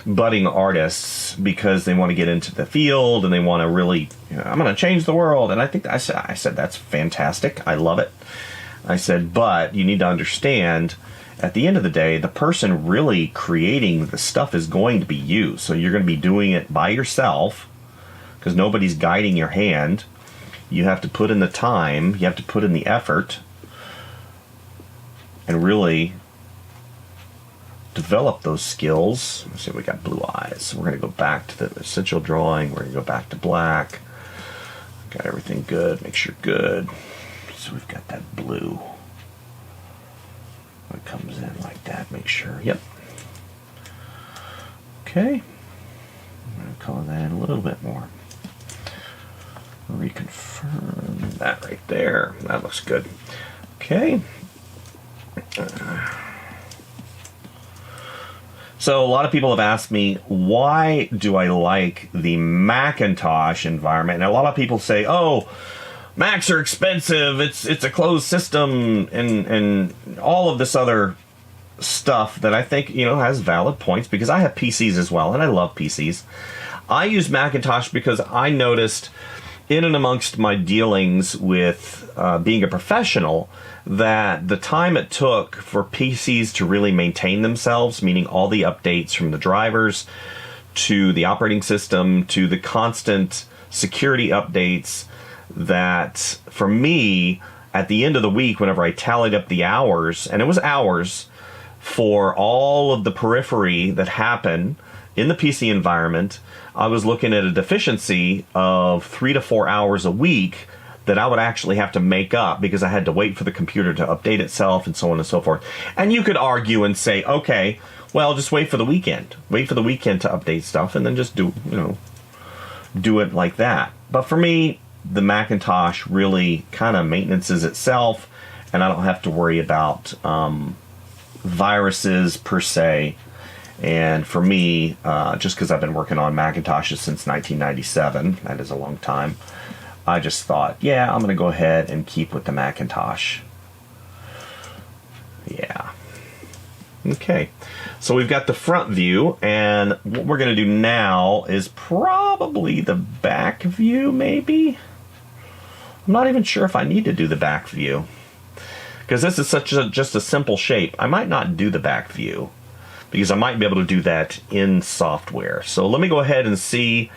budding artists, because they want to get into the field and they want to really, I'm going to change the world. And I think I said that's fantastic. I love it. I said, but you need to understand, at the end of the day, the person really creating the stuff is going to be you. So you're going to be doing it by yourself because nobody's guiding your hand. You have to put in the time, you have to put in the effort, and really develop those skills. Let's see, we got blue eyes. So we're going to go back to the essential drawing. We're going to go back to black. Got everything good. Make sure good. So we've got that blue. It comes in like that. Make sure. Yep. Okay. I'm going to color that in a little bit more. Reconfirm that right there. That looks good. Okay. So a lot of people have asked me, why do I like the Macintosh environment? And a lot of people say, oh, Macs are expensive, it's a closed system, and all of this other stuff that I think, has valid points, because I have PCs as well, and I love PCs. I use Macintosh because I noticed in and amongst my dealings with being a professional that the time it took for PCs to really maintain themselves, meaning all the updates from the drivers to the operating system to the constant security updates, that for me, at the end of the week, whenever I tallied up the hours, and it was hours for all of the periphery that happened in the PC environment, I was looking at a deficiency of 3 to 4 hours a week that I would actually have to make up because I had to wait for the computer to update itself and so on and so forth. And you could argue and say, okay, well, just wait for the weekend. Wait for the weekend to update stuff and then just do it like that. But for me, the Macintosh really kind of maintenances itself, and I don't have to worry about viruses per se. And for me, just because I've been working on Macintoshes since 1997, that is a long time, I just thought, yeah, I'm going to go ahead and keep with the Macintosh. Yeah. Okay. So we've got the front view, and what we're going to do now is probably the back view, maybe? I'm not even sure if I need to do the back view, because this is just a simple shape, I might not do the back view because I might be able to do that in software. So let me go ahead and see.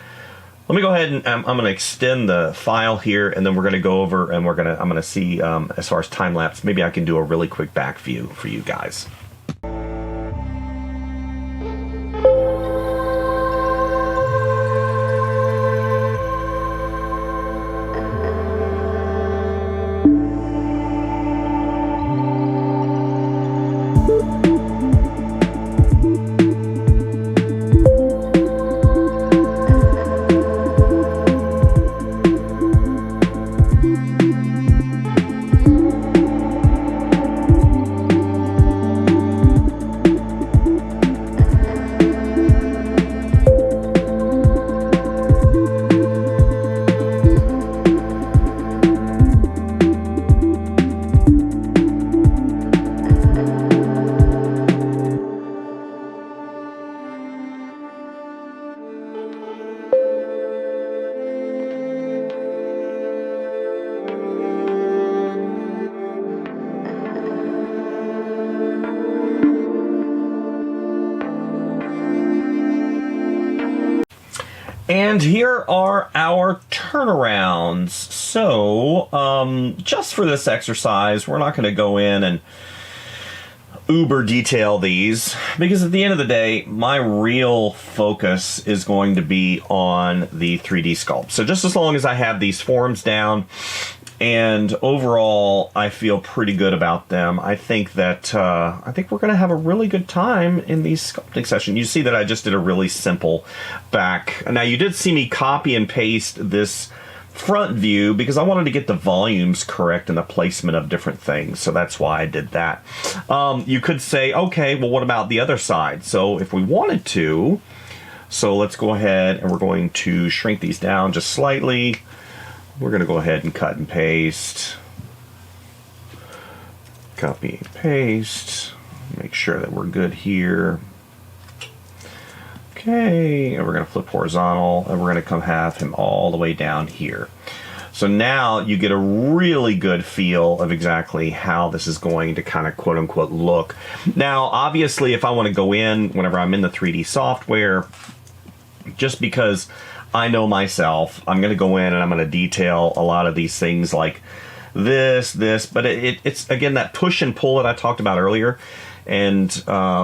Let me go ahead and I'm going to extend the file here, and then we're going to go over and I'm going to see as far as time lapse, maybe I can do a really quick back view for you guys. And here are our turnarounds. So, just for this exercise, we're not going to go in and uber detail these, because at the end of the day, my real focus is going to be on the 3D sculpt. So just as long as I have these forms down, and overall, I feel pretty good about them. I think that we're going to have a really good time in these sculpting sessions. You see that I just did a really simple back. Now, you did see me copy and paste this front view because I wanted to get the volumes correct and the placement of different things. So that's why I did that. You could say, okay, well, what about the other side? So if we wanted to, so let's go ahead and we're going to shrink these down just slightly. We're going to go ahead and cut and paste. Copy and paste. Make sure that we're good here. Okay, and we're going to flip horizontal, and we're going to come have him all the way down here. So now you get a really good feel of exactly how this is going to kind of quote-unquote look. Now, obviously, if I want to go in whenever I'm in the 3D software, just because I know myself, I'm going to go in and I'm going to detail a lot of these things like this, but it's again, that push and pull that I talked about earlier. And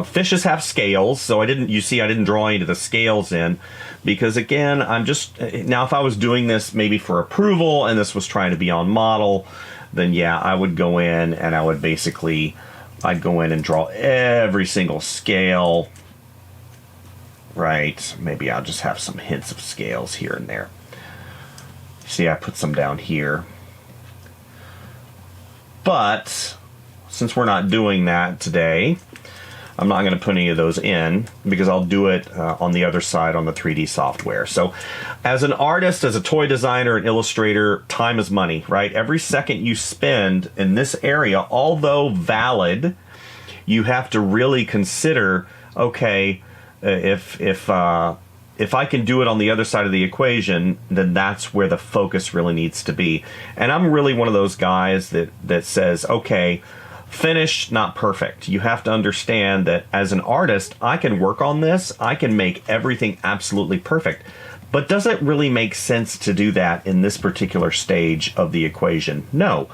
fishes have scales, so I didn't draw any of the scales in, because again, now if I was doing this maybe for approval and this was trying to be on model, then yeah, I would go in and I'd go in and draw every single scale. Right, maybe I'll just have some hints of scales here and there. See, I put some down here. But since we're not doing that today, I'm not going to put any of those in because I'll do it on the other side on the 3D software. So as an artist, as a toy designer, an illustrator, time is money, right? Every second you spend in this area, although valid, you have to really consider, okay, if I can do it on the other side of the equation, then that's where the focus really needs to be. And I'm really one of those guys that says, okay, finished, not perfect. You have to understand that as an artist, I can work on this. I can make everything absolutely perfect. But does it really make sense to do that in this particular stage of the equation? No.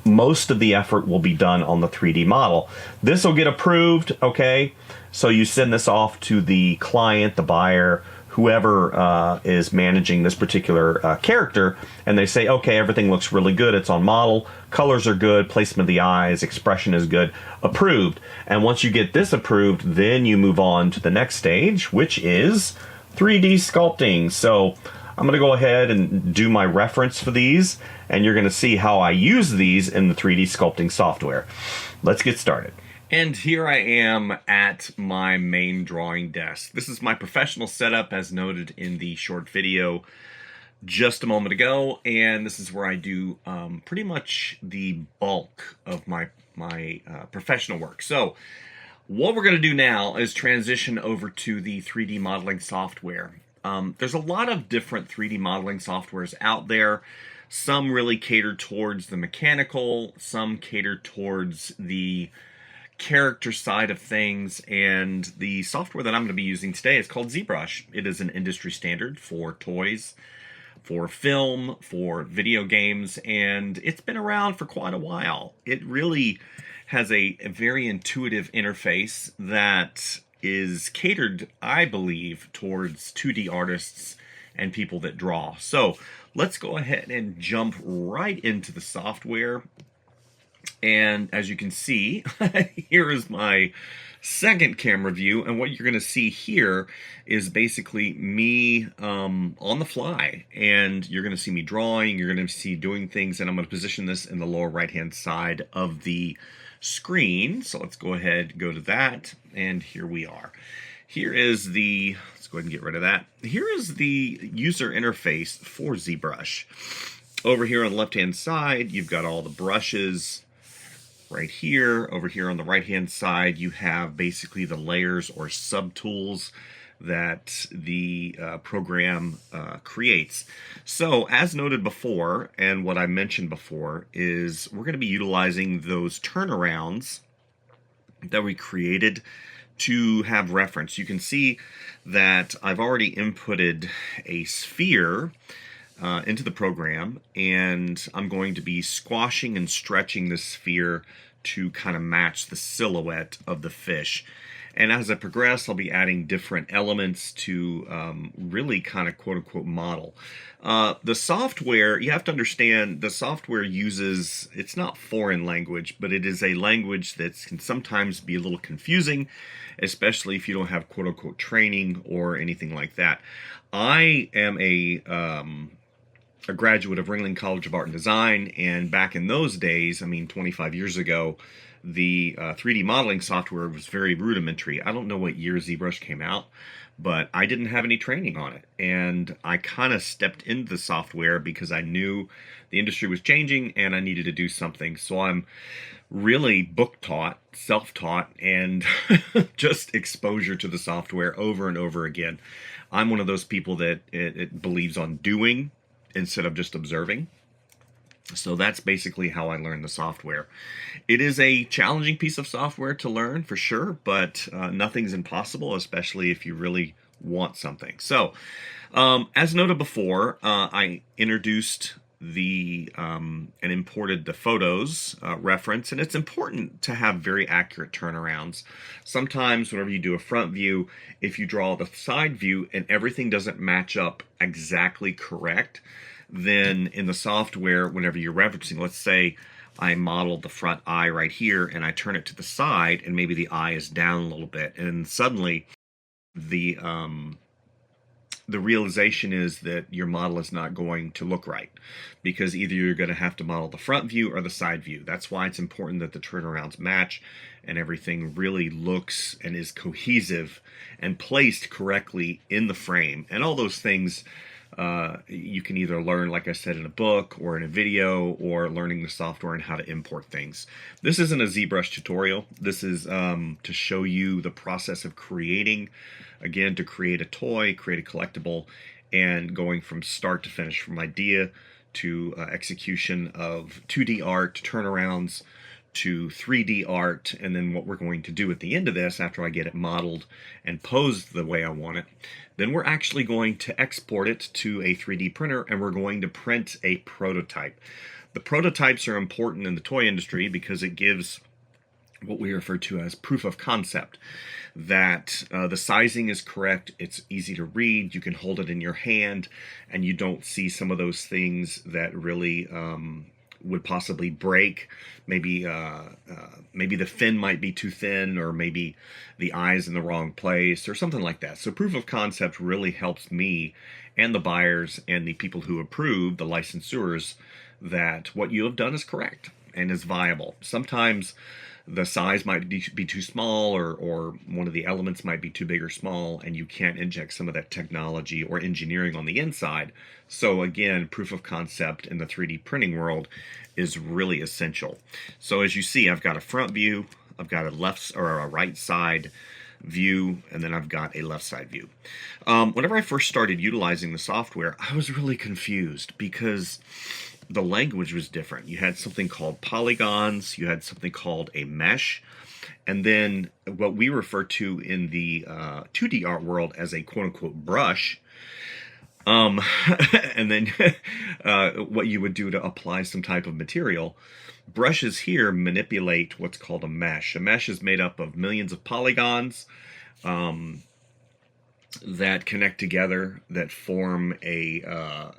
Most of the effort will be done on the 3D model. This will get approved, okay? So you send this off to the client, the buyer, whoever is managing this particular character, and they say, okay, everything looks really good, it's on model, colors are good, placement of the eyes, expression is good, approved. And once you get this approved, then you move on to the next stage, which is 3D sculpting. So I'm going to go ahead and do my reference for these, and you're going to see how I use these in the 3D sculpting software. Let's get started. And here I am at my main drawing desk. This is my professional setup as noted in the short video just a moment ago, and this is where I do pretty much the bulk of my professional work. So what we're going to do now is transition over to the 3D modeling software. There's a lot of different 3D modeling softwares out there. Some really cater towards the mechanical, some cater towards the character side of things, and the software that I'm going to be using today is called Zbrush. It is an industry standard for toys, for film, for video games, and it's been around for quite a while. It really has a very intuitive interface that is catered, I believe, towards 2D artists and people that draw. So let's go ahead and jump right into the software. And as you can see, here is my second camera view, and what you're going to see here is basically me on the fly, and you're going to see me drawing, you're going to see doing things, and I'm going to position this in the lower right hand side of the screen. So let's go ahead, go to that, and here we are. Here is the, let's go ahead and get rid of that. Here is the user interface for ZBrush. Over here on the left hand side, you've got all the brushes. Right here, over here on the right hand side, you have basically the layers or subtools that the program creates. So as noted before, and what I mentioned before, is we're going to be utilizing those turnarounds that we created to have reference. You can see that I've already inputted a sphere into the program, and I'm going to be squashing and stretching the sphere to kind of match the silhouette of the fish. And as I progress, I'll be adding different elements to really kind of quote-unquote model. The software, you have to understand, the software uses, it's not foreign language, but it is a language that can sometimes be a little confusing, especially if you don't have quote-unquote training or anything like that. I am a graduate of Ringling College of Art and Design, and back in those days, I mean 25 years ago, the 3D modeling software was very rudimentary. I don't know what year ZBrush came out, but I didn't have any training on it, and I kind of stepped into the software because I knew the industry was changing and I needed to do something. So I'm really book-taught, self-taught, and just exposure to the software over and over again. I'm one of those people that it believes on doing instead of just observing. So that's basically how I learned the software. It is a challenging piece of software to learn for sure, but nothing's impossible, especially if you really want something. So as noted before, I introduced and imported the photos reference, and it's important to have very accurate turnarounds. Sometimes whenever you do a front view, if you draw the side view and everything doesn't match up exactly correct, then in the software, whenever you're referencing, let's say I modeled the front eye right here and I turn it to the side and maybe the eye is down a little bit, and suddenly the realization is that your model is not going to look right, because either you're going to have to model the front view or the side view. That's why it's important that the turnarounds match and everything really looks and is cohesive and placed correctly in the frame. And all those things you can either learn, like I said, in a book or in a video, or learning the software and how to import things. This isn't a ZBrush tutorial. This is to show you the process of creating, again, to create a toy, create a collectible, and going from start to finish, from idea to execution of 2D art, turnarounds, to 3D art, and then what we're going to do at the end of this, after I get it modeled and posed the way I want it, then we're actually going to export it to a 3D printer, and we're going to print a prototype. The prototypes are important in the toy industry because it gives what we refer to as proof of concept, that the sizing is correct, it's easy to read, you can hold it in your hand, and you don't see some of those things that really would possibly break. Maybe maybe the fin might be too thin, or maybe the eye's in the wrong place, or something like that. So proof of concept really helps me and the buyers and the people who approve, the licensors, that what you have done is correct and is viable. Sometimes the size might be too small, or one of the elements might be too big or small, and you can't inject some of that technology or engineering on the inside. So again, proof of concept in the 3D printing world is really essential. So as you see, I've got a front view, I've got a left or a right side view, and then I've got a left side view. Whenever I first started utilizing the software, I was really confused because the language was different. You had something called polygons, you had something called a mesh, and then what we refer to in the 2D art world as a quote-unquote brush. And then what you would do to apply some type of material. Brushes here manipulate what's called a mesh. A mesh is made up of millions of polygons that connect together, that form a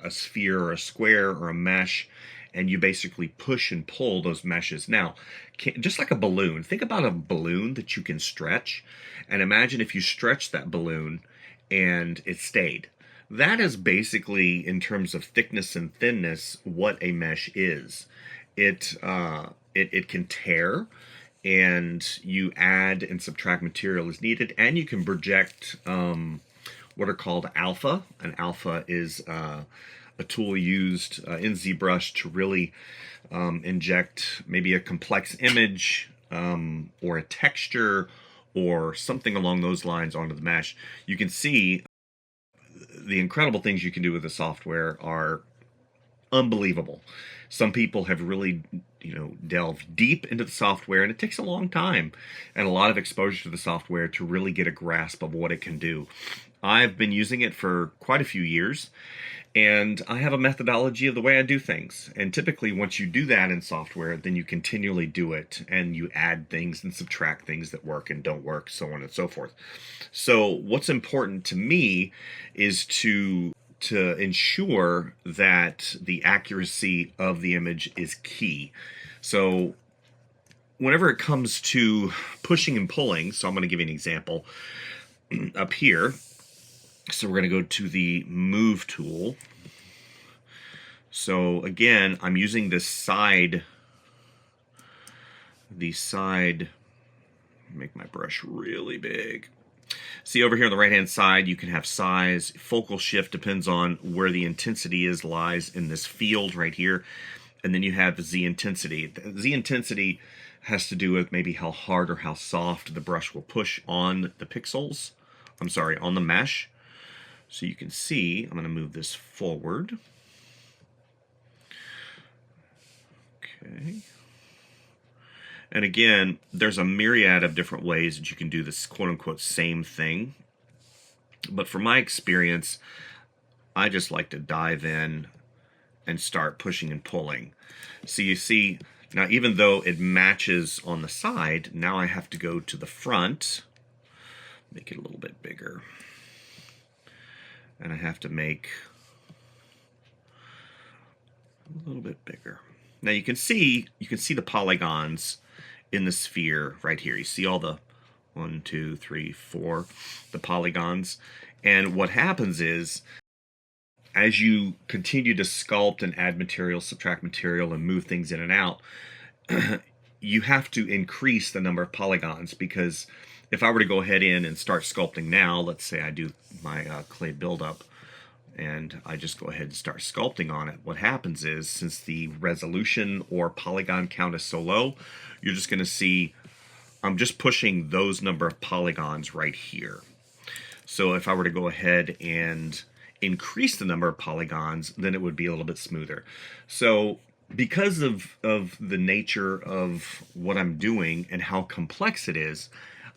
sphere or a square or a mesh, and you basically push and pull those meshes. Now, just like a balloon, think about a balloon that you can stretch, and imagine if you stretch that balloon and it stayed. That is basically, in terms of thickness and thinness, what a mesh is. It can tear, and you add and subtract material as needed, and you can project what are called alpha. An alpha is a tool used in ZBrush to really inject maybe a complex image or a texture or something along those lines onto the mesh. You can see the incredible things you can do with the software are unbelievable. Some people have really, delved deep into the software, and it takes a long time and a lot of exposure to the software to really get a grasp of what it can do. I've been using it for quite a few years, and I have a methodology of the way I do things. And typically, once you do that in software, then you continually do it, and you add things and subtract things that work and don't work, so on and so forth. So what's important to me is to ensure that the accuracy of the image is key. So whenever it comes to pushing and pulling, so I'm going to give you an example up here. So we're going to go to the move tool. So again, I'm using this side, make my brush really big. See over here on the right hand side, you can have size. Focal shift depends on where the intensity lies in this field right here. And then you have the Z intensity. The Z intensity has to do with maybe how hard or how soft the brush will push on the pixels. I'm sorry, on the mesh. So you can see, I'm going to move this forward. Okay. And again, there's a myriad of different ways that you can do this quote-unquote same thing. But from my experience, I just like to dive in and start pushing and pulling. So you see, now even though it matches on the side, now I have to go to the front, make it a little bit bigger. And I have to make a little bit bigger. Now you can see the polygons in the sphere right here. You see all the 1, 2, 3, 4, the polygons. And what happens is, as you continue to sculpt and add material, subtract material, and move things in and out, you have to increase the number of polygons, because if I were to go ahead and start sculpting now, let's say I do my clay buildup, and I just go ahead and start sculpting on it, what happens is, since the resolution or polygon count is so low, you're just going to see I'm just pushing those number of polygons right here. So if I were to go ahead and increase the number of polygons, then it would be a little bit smoother. So because of the nature of what I'm doing and how complex it is,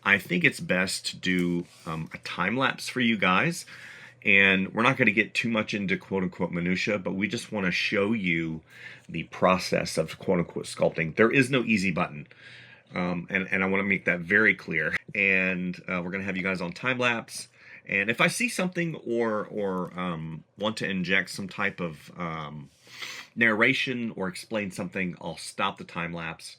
I think it's best to do a time lapse for you guys. And we're not going to get too much into quote-unquote minutia, but we just want to show you the process of quote-unquote sculpting. There is no easy button, and I want to make that very clear. And we're going to have you guys on time-lapse. And if I see something or want to inject some type of narration or explain something, I'll stop the time-lapse,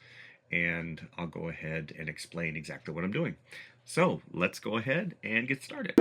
and I'll go ahead and explain exactly what I'm doing. So let's go ahead and get started.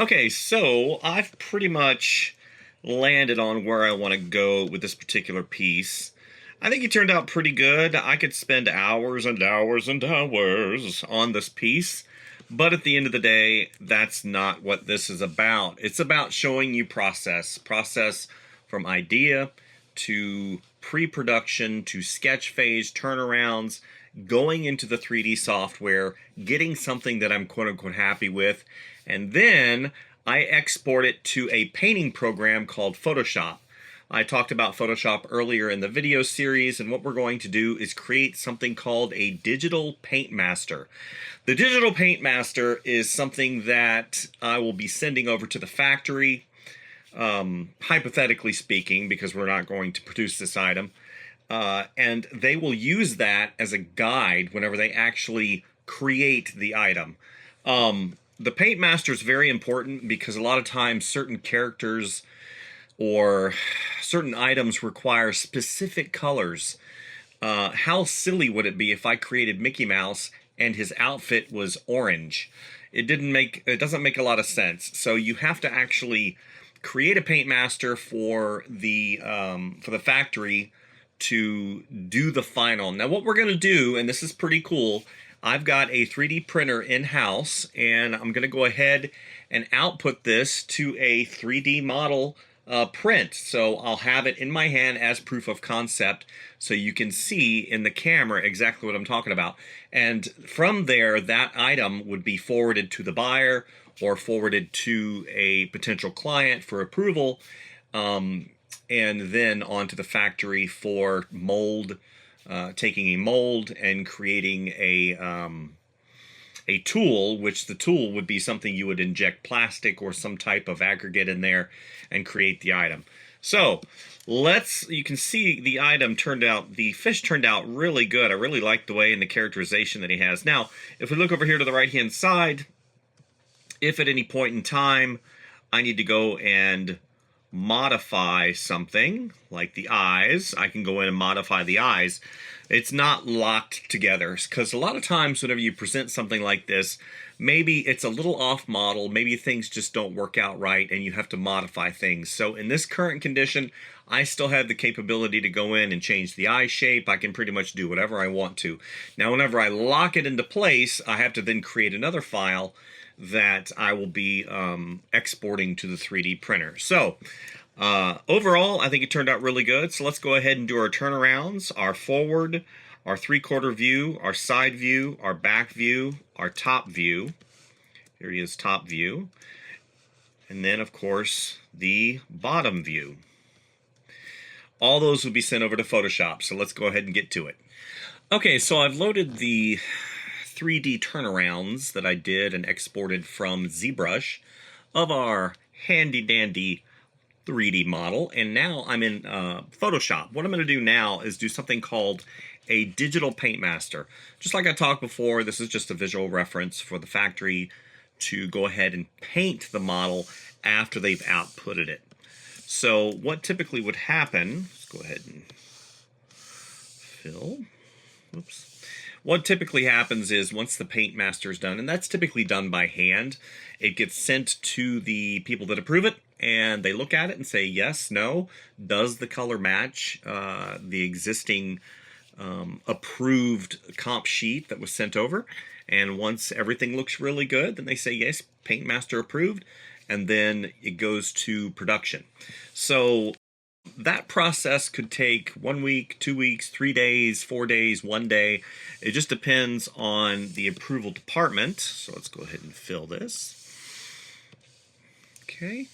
Okay, so I've pretty much landed on where I want to go with this particular piece. I think it turned out pretty good. I could spend hours and hours and hours on this piece, but at the end of the day, that's not what this is about. It's about showing you process from idea to pre-production to sketch phase, turnarounds, going into the 3D software, getting something that I'm quote-unquote happy with, and then I export it to a painting program called Photoshop. I talked about Photoshop earlier in the video series, and what we're going to do is create something called a digital paint master. The digital paint master is something that I will be sending over to the factory, hypothetically speaking, because we're not going to produce this item. And they will use that as a guide whenever they actually create the item. The paint master is very important because a lot of times certain characters or certain items require specific colors. How silly would it be if I created Mickey Mouse and his outfit was orange? It doesn't make a lot of sense. So you have to actually create a paint master for the factory to do the final. Now what we're going to do, and this is pretty cool, I've got a 3D printer in-house, and I'm going to go ahead and output this to a 3D model print. So I'll have it in my hand as proof of concept so you can see in the camera exactly what I'm talking about. And from there, that item would be forwarded to the buyer or forwarded to a potential client for approval, and then onto the factory for mold, taking a mold and creating a tool, which the tool would be something you would inject plastic or some type of aggregate in there and create the item. So you can see the item turned out, the fish turned out really good. I really like the way and the characterization that he has. Now, if we look over here to the right-hand side, if at any point in time I need to go and modify something like the eyes, I can go in and modify the eyes. It's not locked together because a lot of times whenever you present something like this, maybe it's a little off model, maybe things just don't work out right and you have to modify things. So in this current condition, I still have the capability to go in and change the eye shape. I can pretty much do whatever I want to. Now whenever I lock it into place, I have to then create another file that I will be exporting to the 3D printer. So overall, I think it turned out really good. So let's go ahead and do our turnarounds, our forward, our 3/4 view, our side view, our back view, our top view. Here he is, top view. And then, of course, the bottom view. All those will be sent over to Photoshop. So let's go ahead and get to it. Okay, so I've loaded the 3D turnarounds that I did and exported from Zbrush of our handy-dandy 3D model, and now I'm in Photoshop. What I'm going to do now is do something called a digital paint master. Just like I talked before, this is just a visual reference for the factory to go ahead and paint the model after they've outputted it. So what typically would happen, let's go ahead and fill, whoops. What typically happens is once the paint master is done, and that's typically done by hand, it gets sent to the people that approve it, and they look at it and say, yes, no, does the color match the existing approved comp sheet that was sent over? And once everything looks really good, then they say, yes, paint master approved, and then it goes to production. So that process could take 1 week, 2 weeks, 3 days, 4 days, 1 day. It just depends on the approval department. So let's go ahead and fill this. Okay.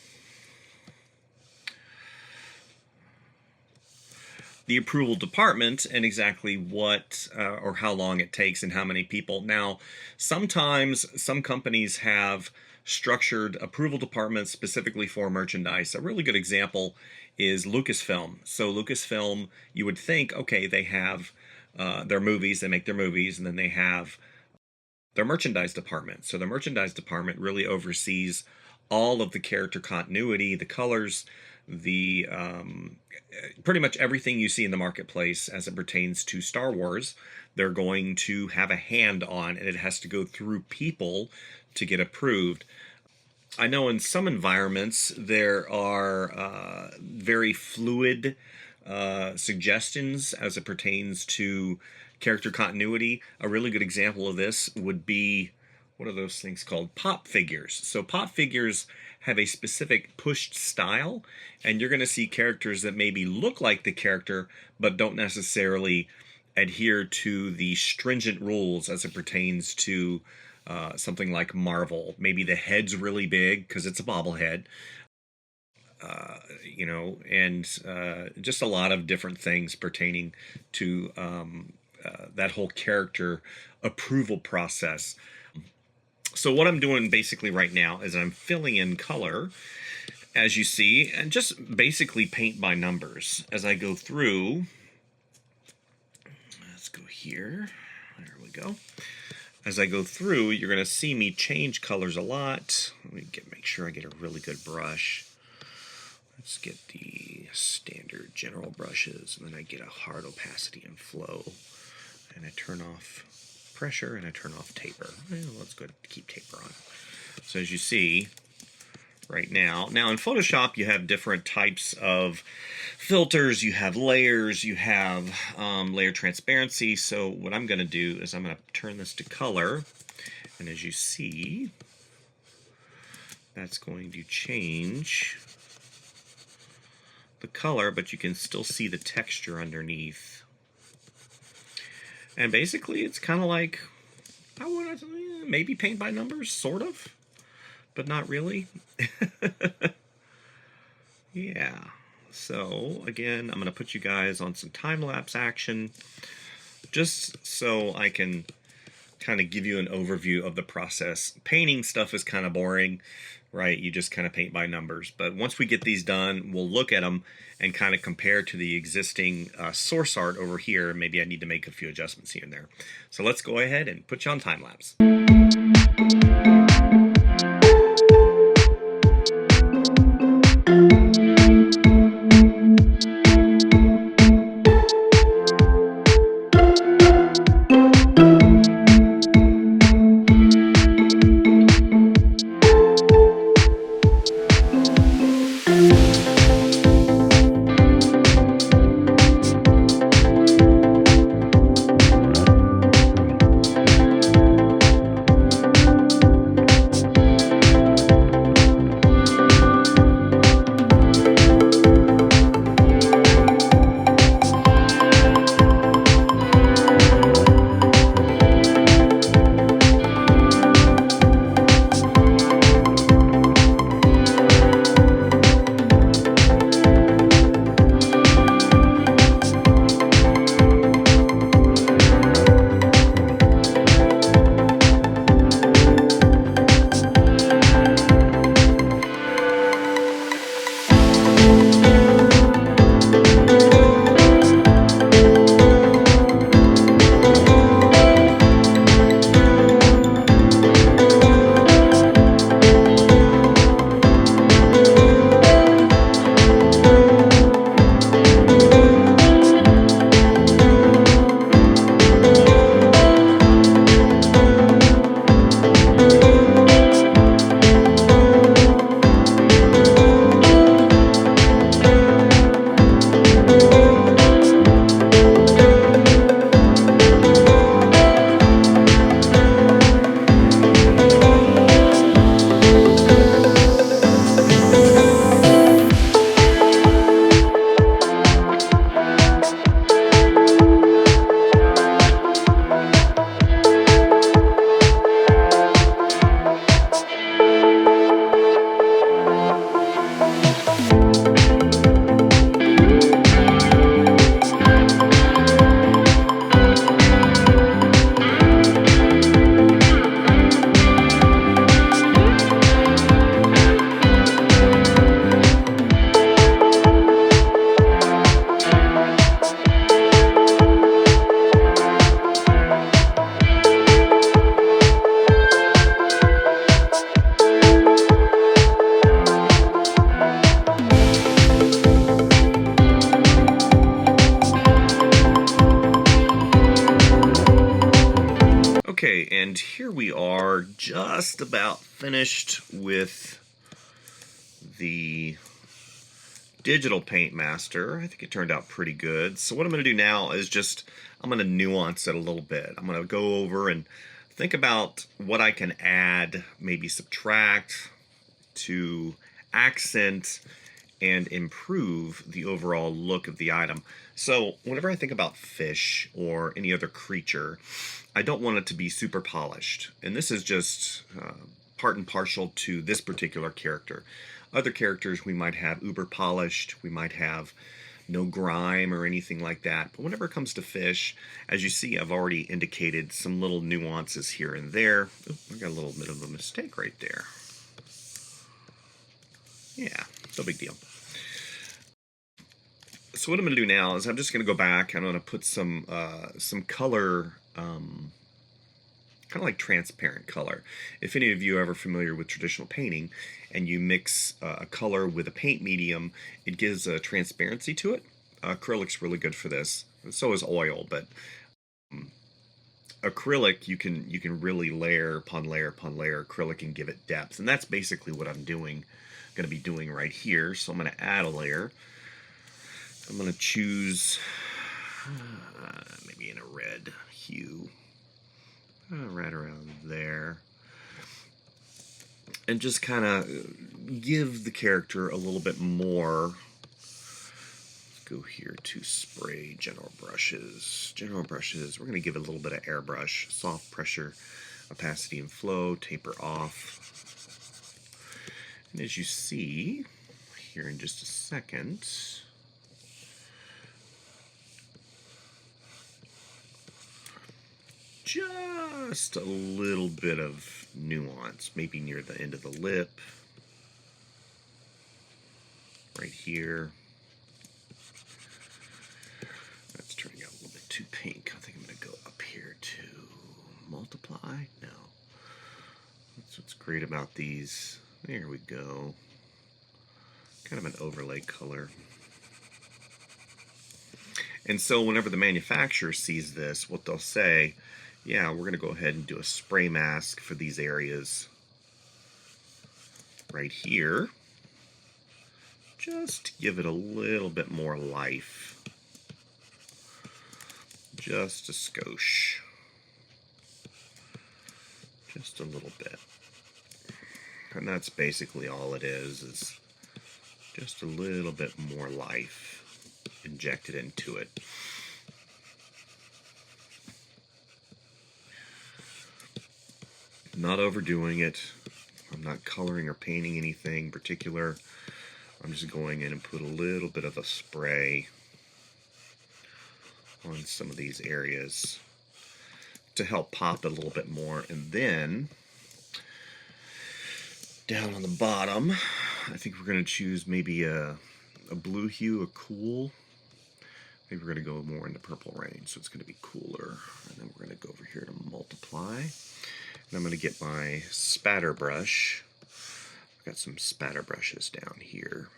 The approval department and exactly what or how long it takes and how many people. Now, sometimes some companies have structured approval departments specifically for merchandise. A really good example is Lucasfilm. So Lucasfilm, you would think, okay, they have their movies, they make their movies, and then they have their merchandise department. So the merchandise department really oversees all of the character continuity, the colors, the pretty much everything you see in the marketplace as it pertains to Star Wars. They're going to have a hand on, and it has to go through people to get approved. I know in some environments there are very fluid suggestions as it pertains to character continuity. A really good example of this would be, what are those things called? Pop figures. So pop figures have a specific pushed style, and you're going to see characters that maybe look like the character but don't necessarily adhere to the stringent rules as it pertains to something like Marvel. Maybe the head's really big because it's a bobblehead, and just a lot of different things pertaining to that whole character approval process. So what I'm doing basically right now is I'm filling in color, as you see, and just basically paint by numbers as I go through. Let's go here. There we go. As I go through, you're going to see me change colors a lot. Let me make sure I get a really good brush. Let's get the standard general brushes, and then I get a hard opacity and flow. And I turn off pressure, and I turn off taper. Well, let's go ahead and keep taper on. So as you see right now in Photoshop, you have different types of filters, you have layers, you have layer transparency. So what I'm going to do is I'm going to turn this to color, and as you see, that's going to change the color, but you can still see the texture underneath. And basically, it's kind of like, I want to maybe paint by numbers, sort of, but not really. Yeah. So, again, I'm going to put you guys on some time-lapse action, just so I can kind of give you an overview of the process. Painting stuff is kind of boring, right? You just kind of paint by numbers. But once we get these done, we'll look at them and kind of compare to the existing source art over here. Maybe I need to make a few adjustments here and there. So let's go ahead and put you on time lapse. and here we are just about finished with the digital paint master. I think it turned out pretty good. So what I'm going to do now is I'm going to nuance it a little bit. I'm going to go over and think about what I can add, maybe subtract to accent and improve the overall look of the item. So whenever I think about fish or any other creature, I don't want it to be super polished. And this is just part and partial to this particular character. Other characters we might have uber polished, we might have no grime or anything like that. But whenever it comes to fish, as you see, I've already indicated some little nuances here and there. Oop, I got a little bit of a mistake right there. Yeah, no big deal. So what I'm going to do now is I'm just going to go back. I'm going to put some color, kind of like transparent color. If any of you are ever familiar with traditional painting and you mix a color with a paint medium, it gives a transparency to it. Acrylic's really good for this. And so is oil, but acrylic you can really layer upon layer upon layer acrylic and give it depth, and that's basically what I'm going to be doing right here. So I'm going to add a layer. I'm going to choose maybe in a red hue, right around there, and just kind of give the character a little bit more. Let's go here to spray general brushes. General brushes, we're going to give it a little bit of airbrush, soft pressure, opacity and flow, taper off. And as you see here in just a second, just a little bit of nuance, maybe near the end of the lip, right here. That's turning out a little bit too pink. I think I'm going to go up here to multiply. No. That's what's great about these. There we go. Kind of an overlay color. And so whenever the manufacturer sees this, what they'll say, yeah, we're going to go ahead and do a spray mask for these areas right here. Just to give it a little bit more life. Just a skosh. Just a little bit. And that's basically all it is just a little bit more life injected into it. Not overdoing it. I'm not coloring or painting anything particular. I'm just going in and put a little bit of a spray on some of these areas to help pop it a little bit more. And then down on the bottom, I think we're going to choose maybe a blue hue, a cool. Maybe we're going to go more in the purple range, so it's going to be cooler. And then we're going to go over here to multiply. And I'm going to get my spatter brush. I've got some spatter brushes down here.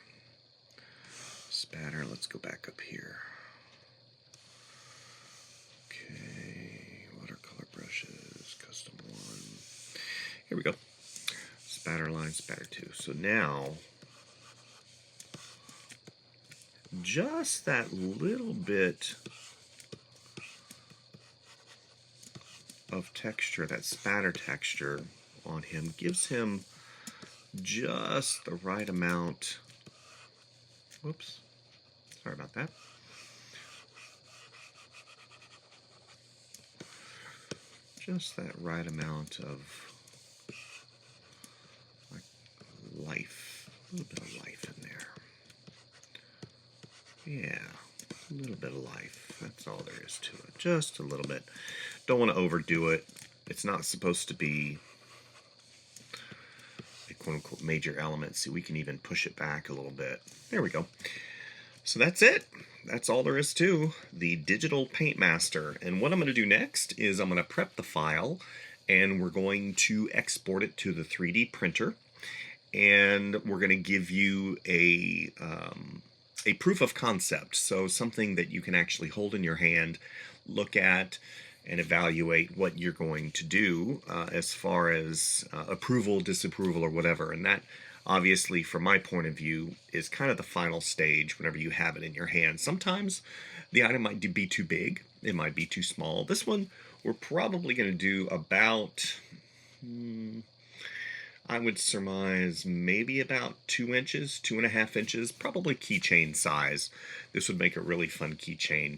Spatter, let's go back up here. Okay, watercolor brushes, custom one. Here we go. Spatter line, spatter two. So now, just that little bit of texture, that spatter texture on him, gives him just the right amount. Whoops, sorry about that. Just that right amount of life, a little bit of life in there. Yeah, a little bit of life. That's all there is to it. Just a little bit. Don't want to overdo it. It's not supposed to be a quote-unquote major element. See, we can even push it back a little bit. There we go. So that's it. That's all there is to the digital paint master. And what I'm going to do next is I'm going to prep the file, and we're going to export it to the 3D printer. And we're going to give you a proof of concept, so something that you can actually hold in your hand, look at, and evaluate what you're going to do as far as approval, disapproval, or whatever. And that, obviously, from my point of view, is kind of the final stage whenever you have it in your hand. Sometimes the item might be too big, it might be too small. This one, we're probably going to do about, I would surmise maybe about 2 inches, 2.5 inches, probably keychain size. This would make a really fun keychain.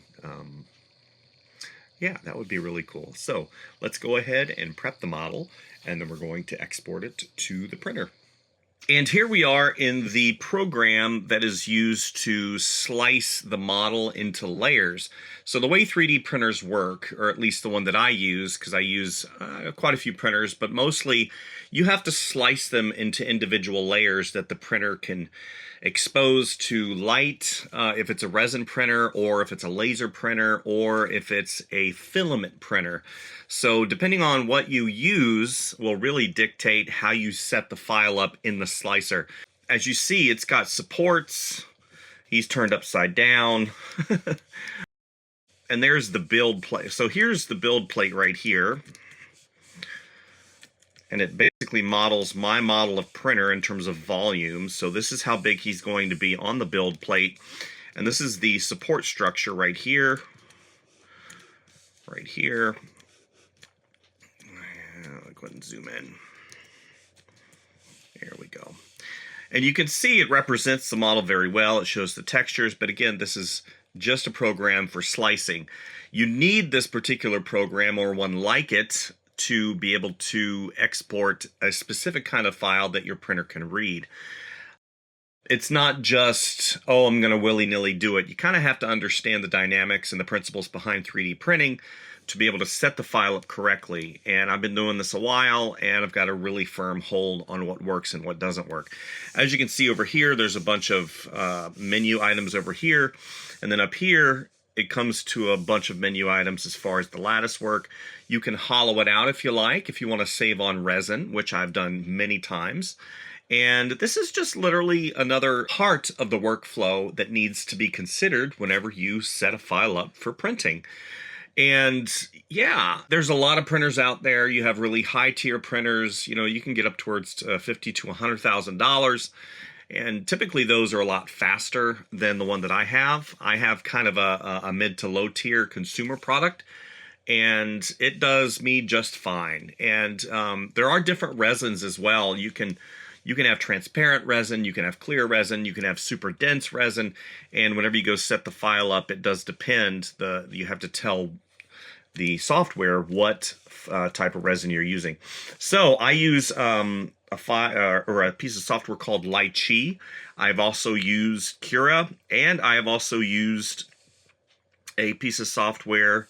Yeah, that would be really cool. So let's go ahead and prep the model, and then we're going to export it to the printer. And here we are in the program that is used to slice the model into layers. So the way 3D printers work, or at least the one that I use, because I use quite a few printers, but mostly you have to slice them into individual layers that the printer can expose to light, if it's a resin printer, or if it's a laser printer, or if it's a filament printer. So depending on what you use will really dictate how you set the file up in the slicer. As you see, it's got supports. He's turned upside down. And there's the build plate. So here's the build plate right here. And it basically models my model of printer in terms of volume. So this is how big he's going to be on the build plate. And this is the support structure right here. Right here. I'll go ahead and zoom in. There we go. And you can see it represents the model very well. It shows the textures, but again, this is just a program for slicing. You need this particular program or one like it to be able to export a specific kind of file that your printer can read. It's not just, oh, I'm going to willy-nilly do it. You kind of have to understand the dynamics and the principles behind 3D printing to be able to set the file up correctly. And I've been doing this a while, and I've got a really firm hold on what works and what doesn't work. As you can see over here, there's a bunch of menu items over here. And then up here, it comes to a bunch of menu items as far as the lattice work. You can hollow it out if you like, if you want to save on resin, which I've done many times. And this is just literally another part of the workflow that needs to be considered whenever you set a file up for printing. And yeah, there's a lot of printers out there. You have really high tier printers. You know, you can get up towards $50,000 to $100,000. And typically those are a lot faster than the one that I have. I have kind of a mid to low tier consumer product, and it does me just fine. And there are different resins as well. You can have transparent resin, you can have clear resin, you can have super dense resin, and whenever you go set the file up, it does depend. You have to tell the software what type of resin you're using. So I use a piece of software called Lychee. I've also used Cura, and I have also used a piece of software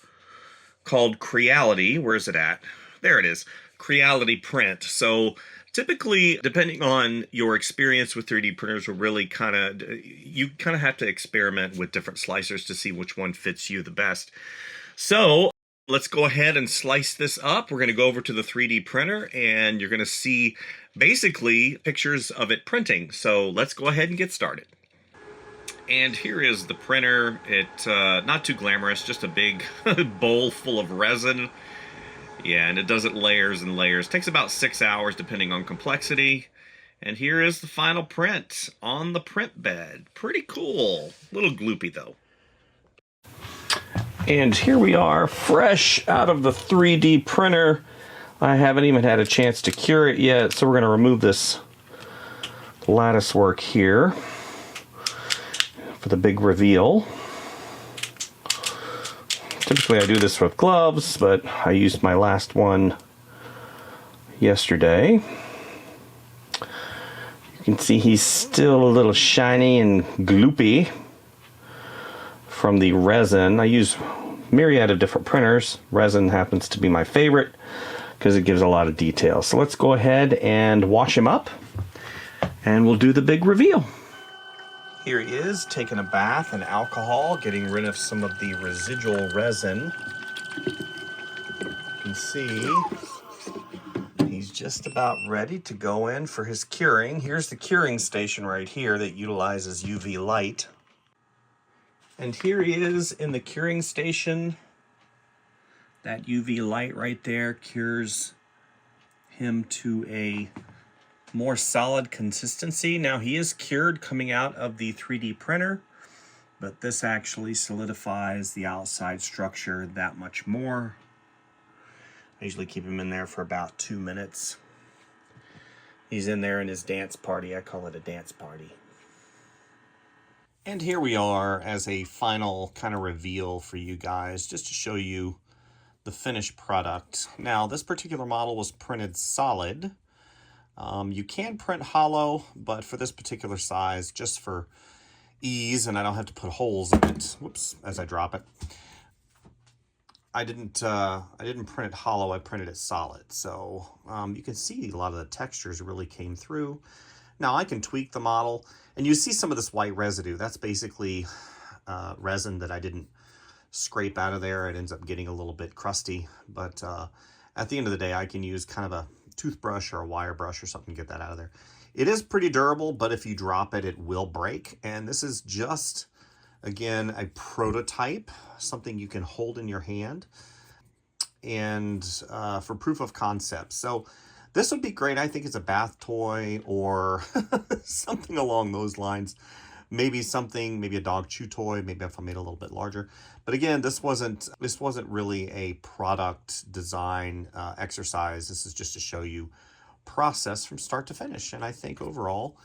called Creality. Where is it at? There it is. Creality Print. So typically, depending on your experience with 3D printers, will really you kind of have to experiment with different slicers to see which one fits you the best. So let's go ahead and slice this up. We're going to go over to the 3D printer, and you're going to see basically pictures of it printing. So let's go ahead and get started. And here is the printer. It's not too glamorous, just a big bowl full of resin. Yeah, and it does it layers and layers. Takes about 6 hours depending on complexity. And here is the final print on the print bed. Pretty cool. A little gloopy though. And here we are, fresh out of the 3D printer. I haven't even had a chance to cure it yet, so we're going to remove this lattice work here for the big reveal. Typically I do this with gloves, but I used my last one yesterday. You can see he's still a little shiny and gloopy from the resin. I use myriad of different printers. Resin happens to be my favorite because it gives a lot of detail. So let's go ahead and wash him up, and we'll do the big reveal. Here he is, taking a bath in alcohol, getting rid of some of the residual resin. You can see he's just about ready to go in for his curing. Here's the curing station right here that utilizes UV light. And here he is in the curing station, That UV light right there cures him to a more solid consistency. Now he is cured coming out of the 3D printer, but this actually solidifies the outside structure that much more. I usually keep him in there for about 2 minutes. He's in there in his dance party. I call it a dance party. And here we are as a final kind of reveal for you guys, just to show you the finished product. Now, this particular model was printed solid. You can print hollow, but for this particular size, just for ease, and I don't have to put holes in it, whoops, as I drop it, I didn't print it hollow, I printed it solid. So you can see a lot of the textures really came through. Now I can tweak the model, and you see some of this white residue. That's basically resin that I didn't scrape out of there. It ends up getting a little bit crusty, but at the end of the day, I can use kind of a toothbrush or a wire brush or something to get that out of there. It is pretty durable, but if you drop it, it will break. And this is just, again, a prototype, something you can hold in your hand, and for proof of concept. So this would be great. I think it's a bath toy or something along those lines. Maybe a dog chew toy, maybe if I made it a little bit larger. But again, this wasn't really a product design exercise. This is just to show you process from start to finish. And I think overall,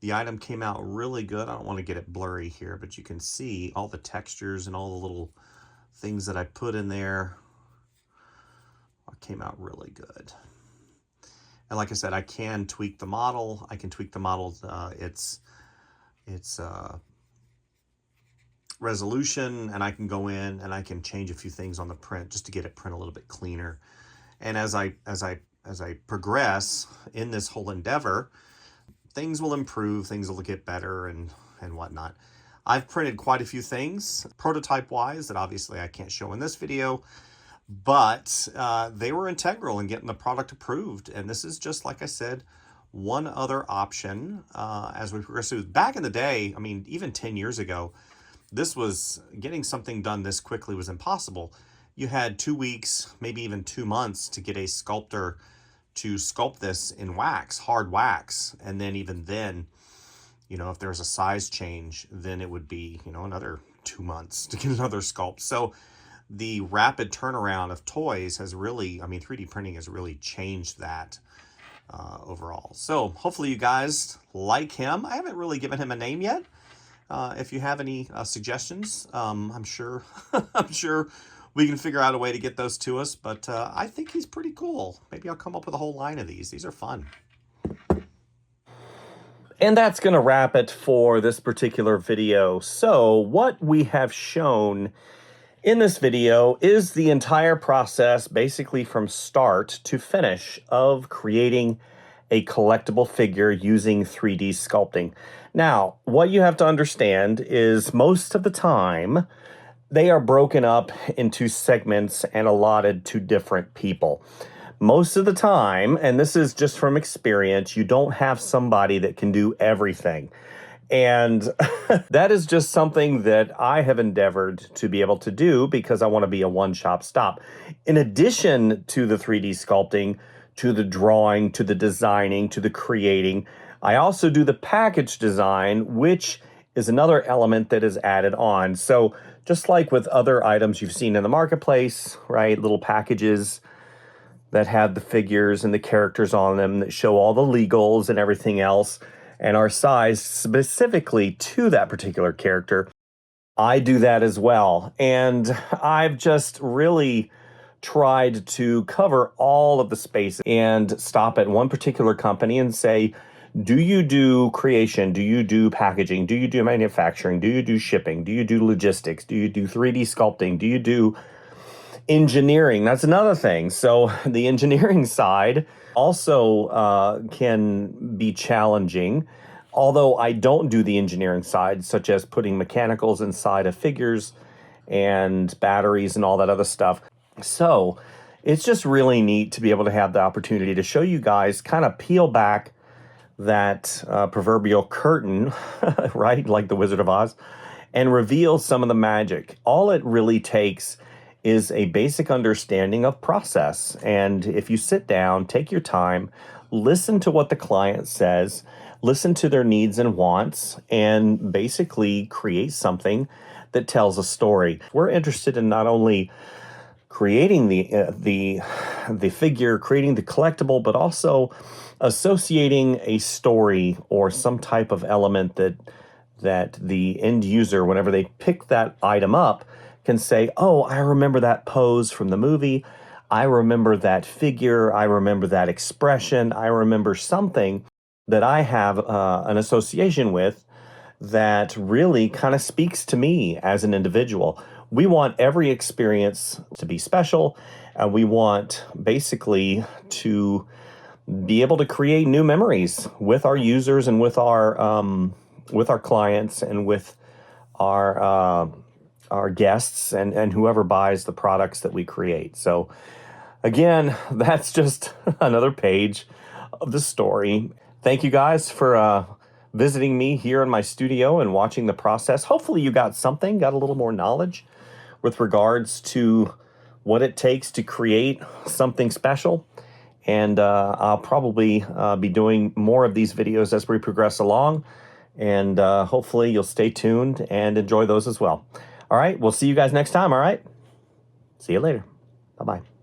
the item came out really good. I don't want to get it blurry here, but you can see all the textures and all the little things that I put in there. It came out really good. And like I said, I can tweak the model. I can tweak the model, its resolution, and I can go in and I can change a few things on the print just to get it print a little bit cleaner. And as I progress in this whole endeavor, things will improve, things will get better and whatnot. I've printed quite a few things prototype wise that obviously I can't show in this video, but they were integral in getting the product approved. And this is just, like I said, one other option as we progress through. Back in the day, I mean, even 10 years ago, getting something done this quickly was impossible. You had 2 weeks, maybe even 2 months to get a sculptor to sculpt this in wax, hard wax. And then even then, you know, if there was a size change, then it would be, you know, another 2 months to get another sculpt. So the rapid turnaround of toys has really, I mean, 3D printing has really changed that overall. So hopefully you guys like him. I haven't really given him a name yet. If you have any suggestions, I'm sure we can figure out a way to get those to us. But I think he's pretty cool. Maybe I'll come up with a whole line of these. These are fun. And that's going to wrap it for this particular video. So what we have shown in this video is the entire process, basically from start to finish, of creating a collectible figure using 3D sculpting. Now, what you have to understand is most of the time, they are broken up into segments and allotted to different people. Most of the time, and this is just from experience, you don't have somebody that can do everything. And that is just something that I have endeavored to be able to do because I want to be a one-shop stop. In addition to the 3D sculpting, to the drawing, to the designing, to the creating, I also do the package design, which is another element that is added on. So just like with other items you've seen in the marketplace, right? Little packages that have the figures and the characters on them that show all the legals and everything else and are sized specifically to that particular character. I do that as well. And I've just really tried to cover all of the spaces and stop at one particular company and say, do you do creation? Do you do packaging? Do you do manufacturing? Do you do shipping? Do you do logistics? Do you do 3D sculpting? Do you do engineering? That's another thing. So the engineering side also can be challenging, although I don't do the engineering side, such as putting mechanicals inside of figures and batteries and all that other stuff. So it's just really neat to be able to have the opportunity to show you guys, kind of peel back that proverbial curtain, right, like the Wizard of Oz, and reveal some of the magic. All it really takes is a basic understanding of process. And if you sit down, take your time, listen to what the client says, listen to their needs and wants, and basically create something that tells a story. We're interested in not only creating the figure, creating the collectible, but also associating a story or some type of element that the end user, whenever they pick that item up, can say, oh, I remember that pose from the movie. I remember that figure. I remember that expression. I remember something that I have an association with that really kind of speaks to me as an individual. We want every experience to be special, and we want basically to be able to create new memories with our users and with our clients and with our guests and whoever buys the products that we create. So again, that's just another page of the story. Thank you guys for visiting me here in my studio and watching the process. Hopefully you got something, got a little more knowledge with regards to what it takes to create something special. And I'll probably be doing more of these videos as we progress along. And hopefully you'll stay tuned and enjoy those as well. All right, we'll see you guys next time, all right? See you later. Bye-bye.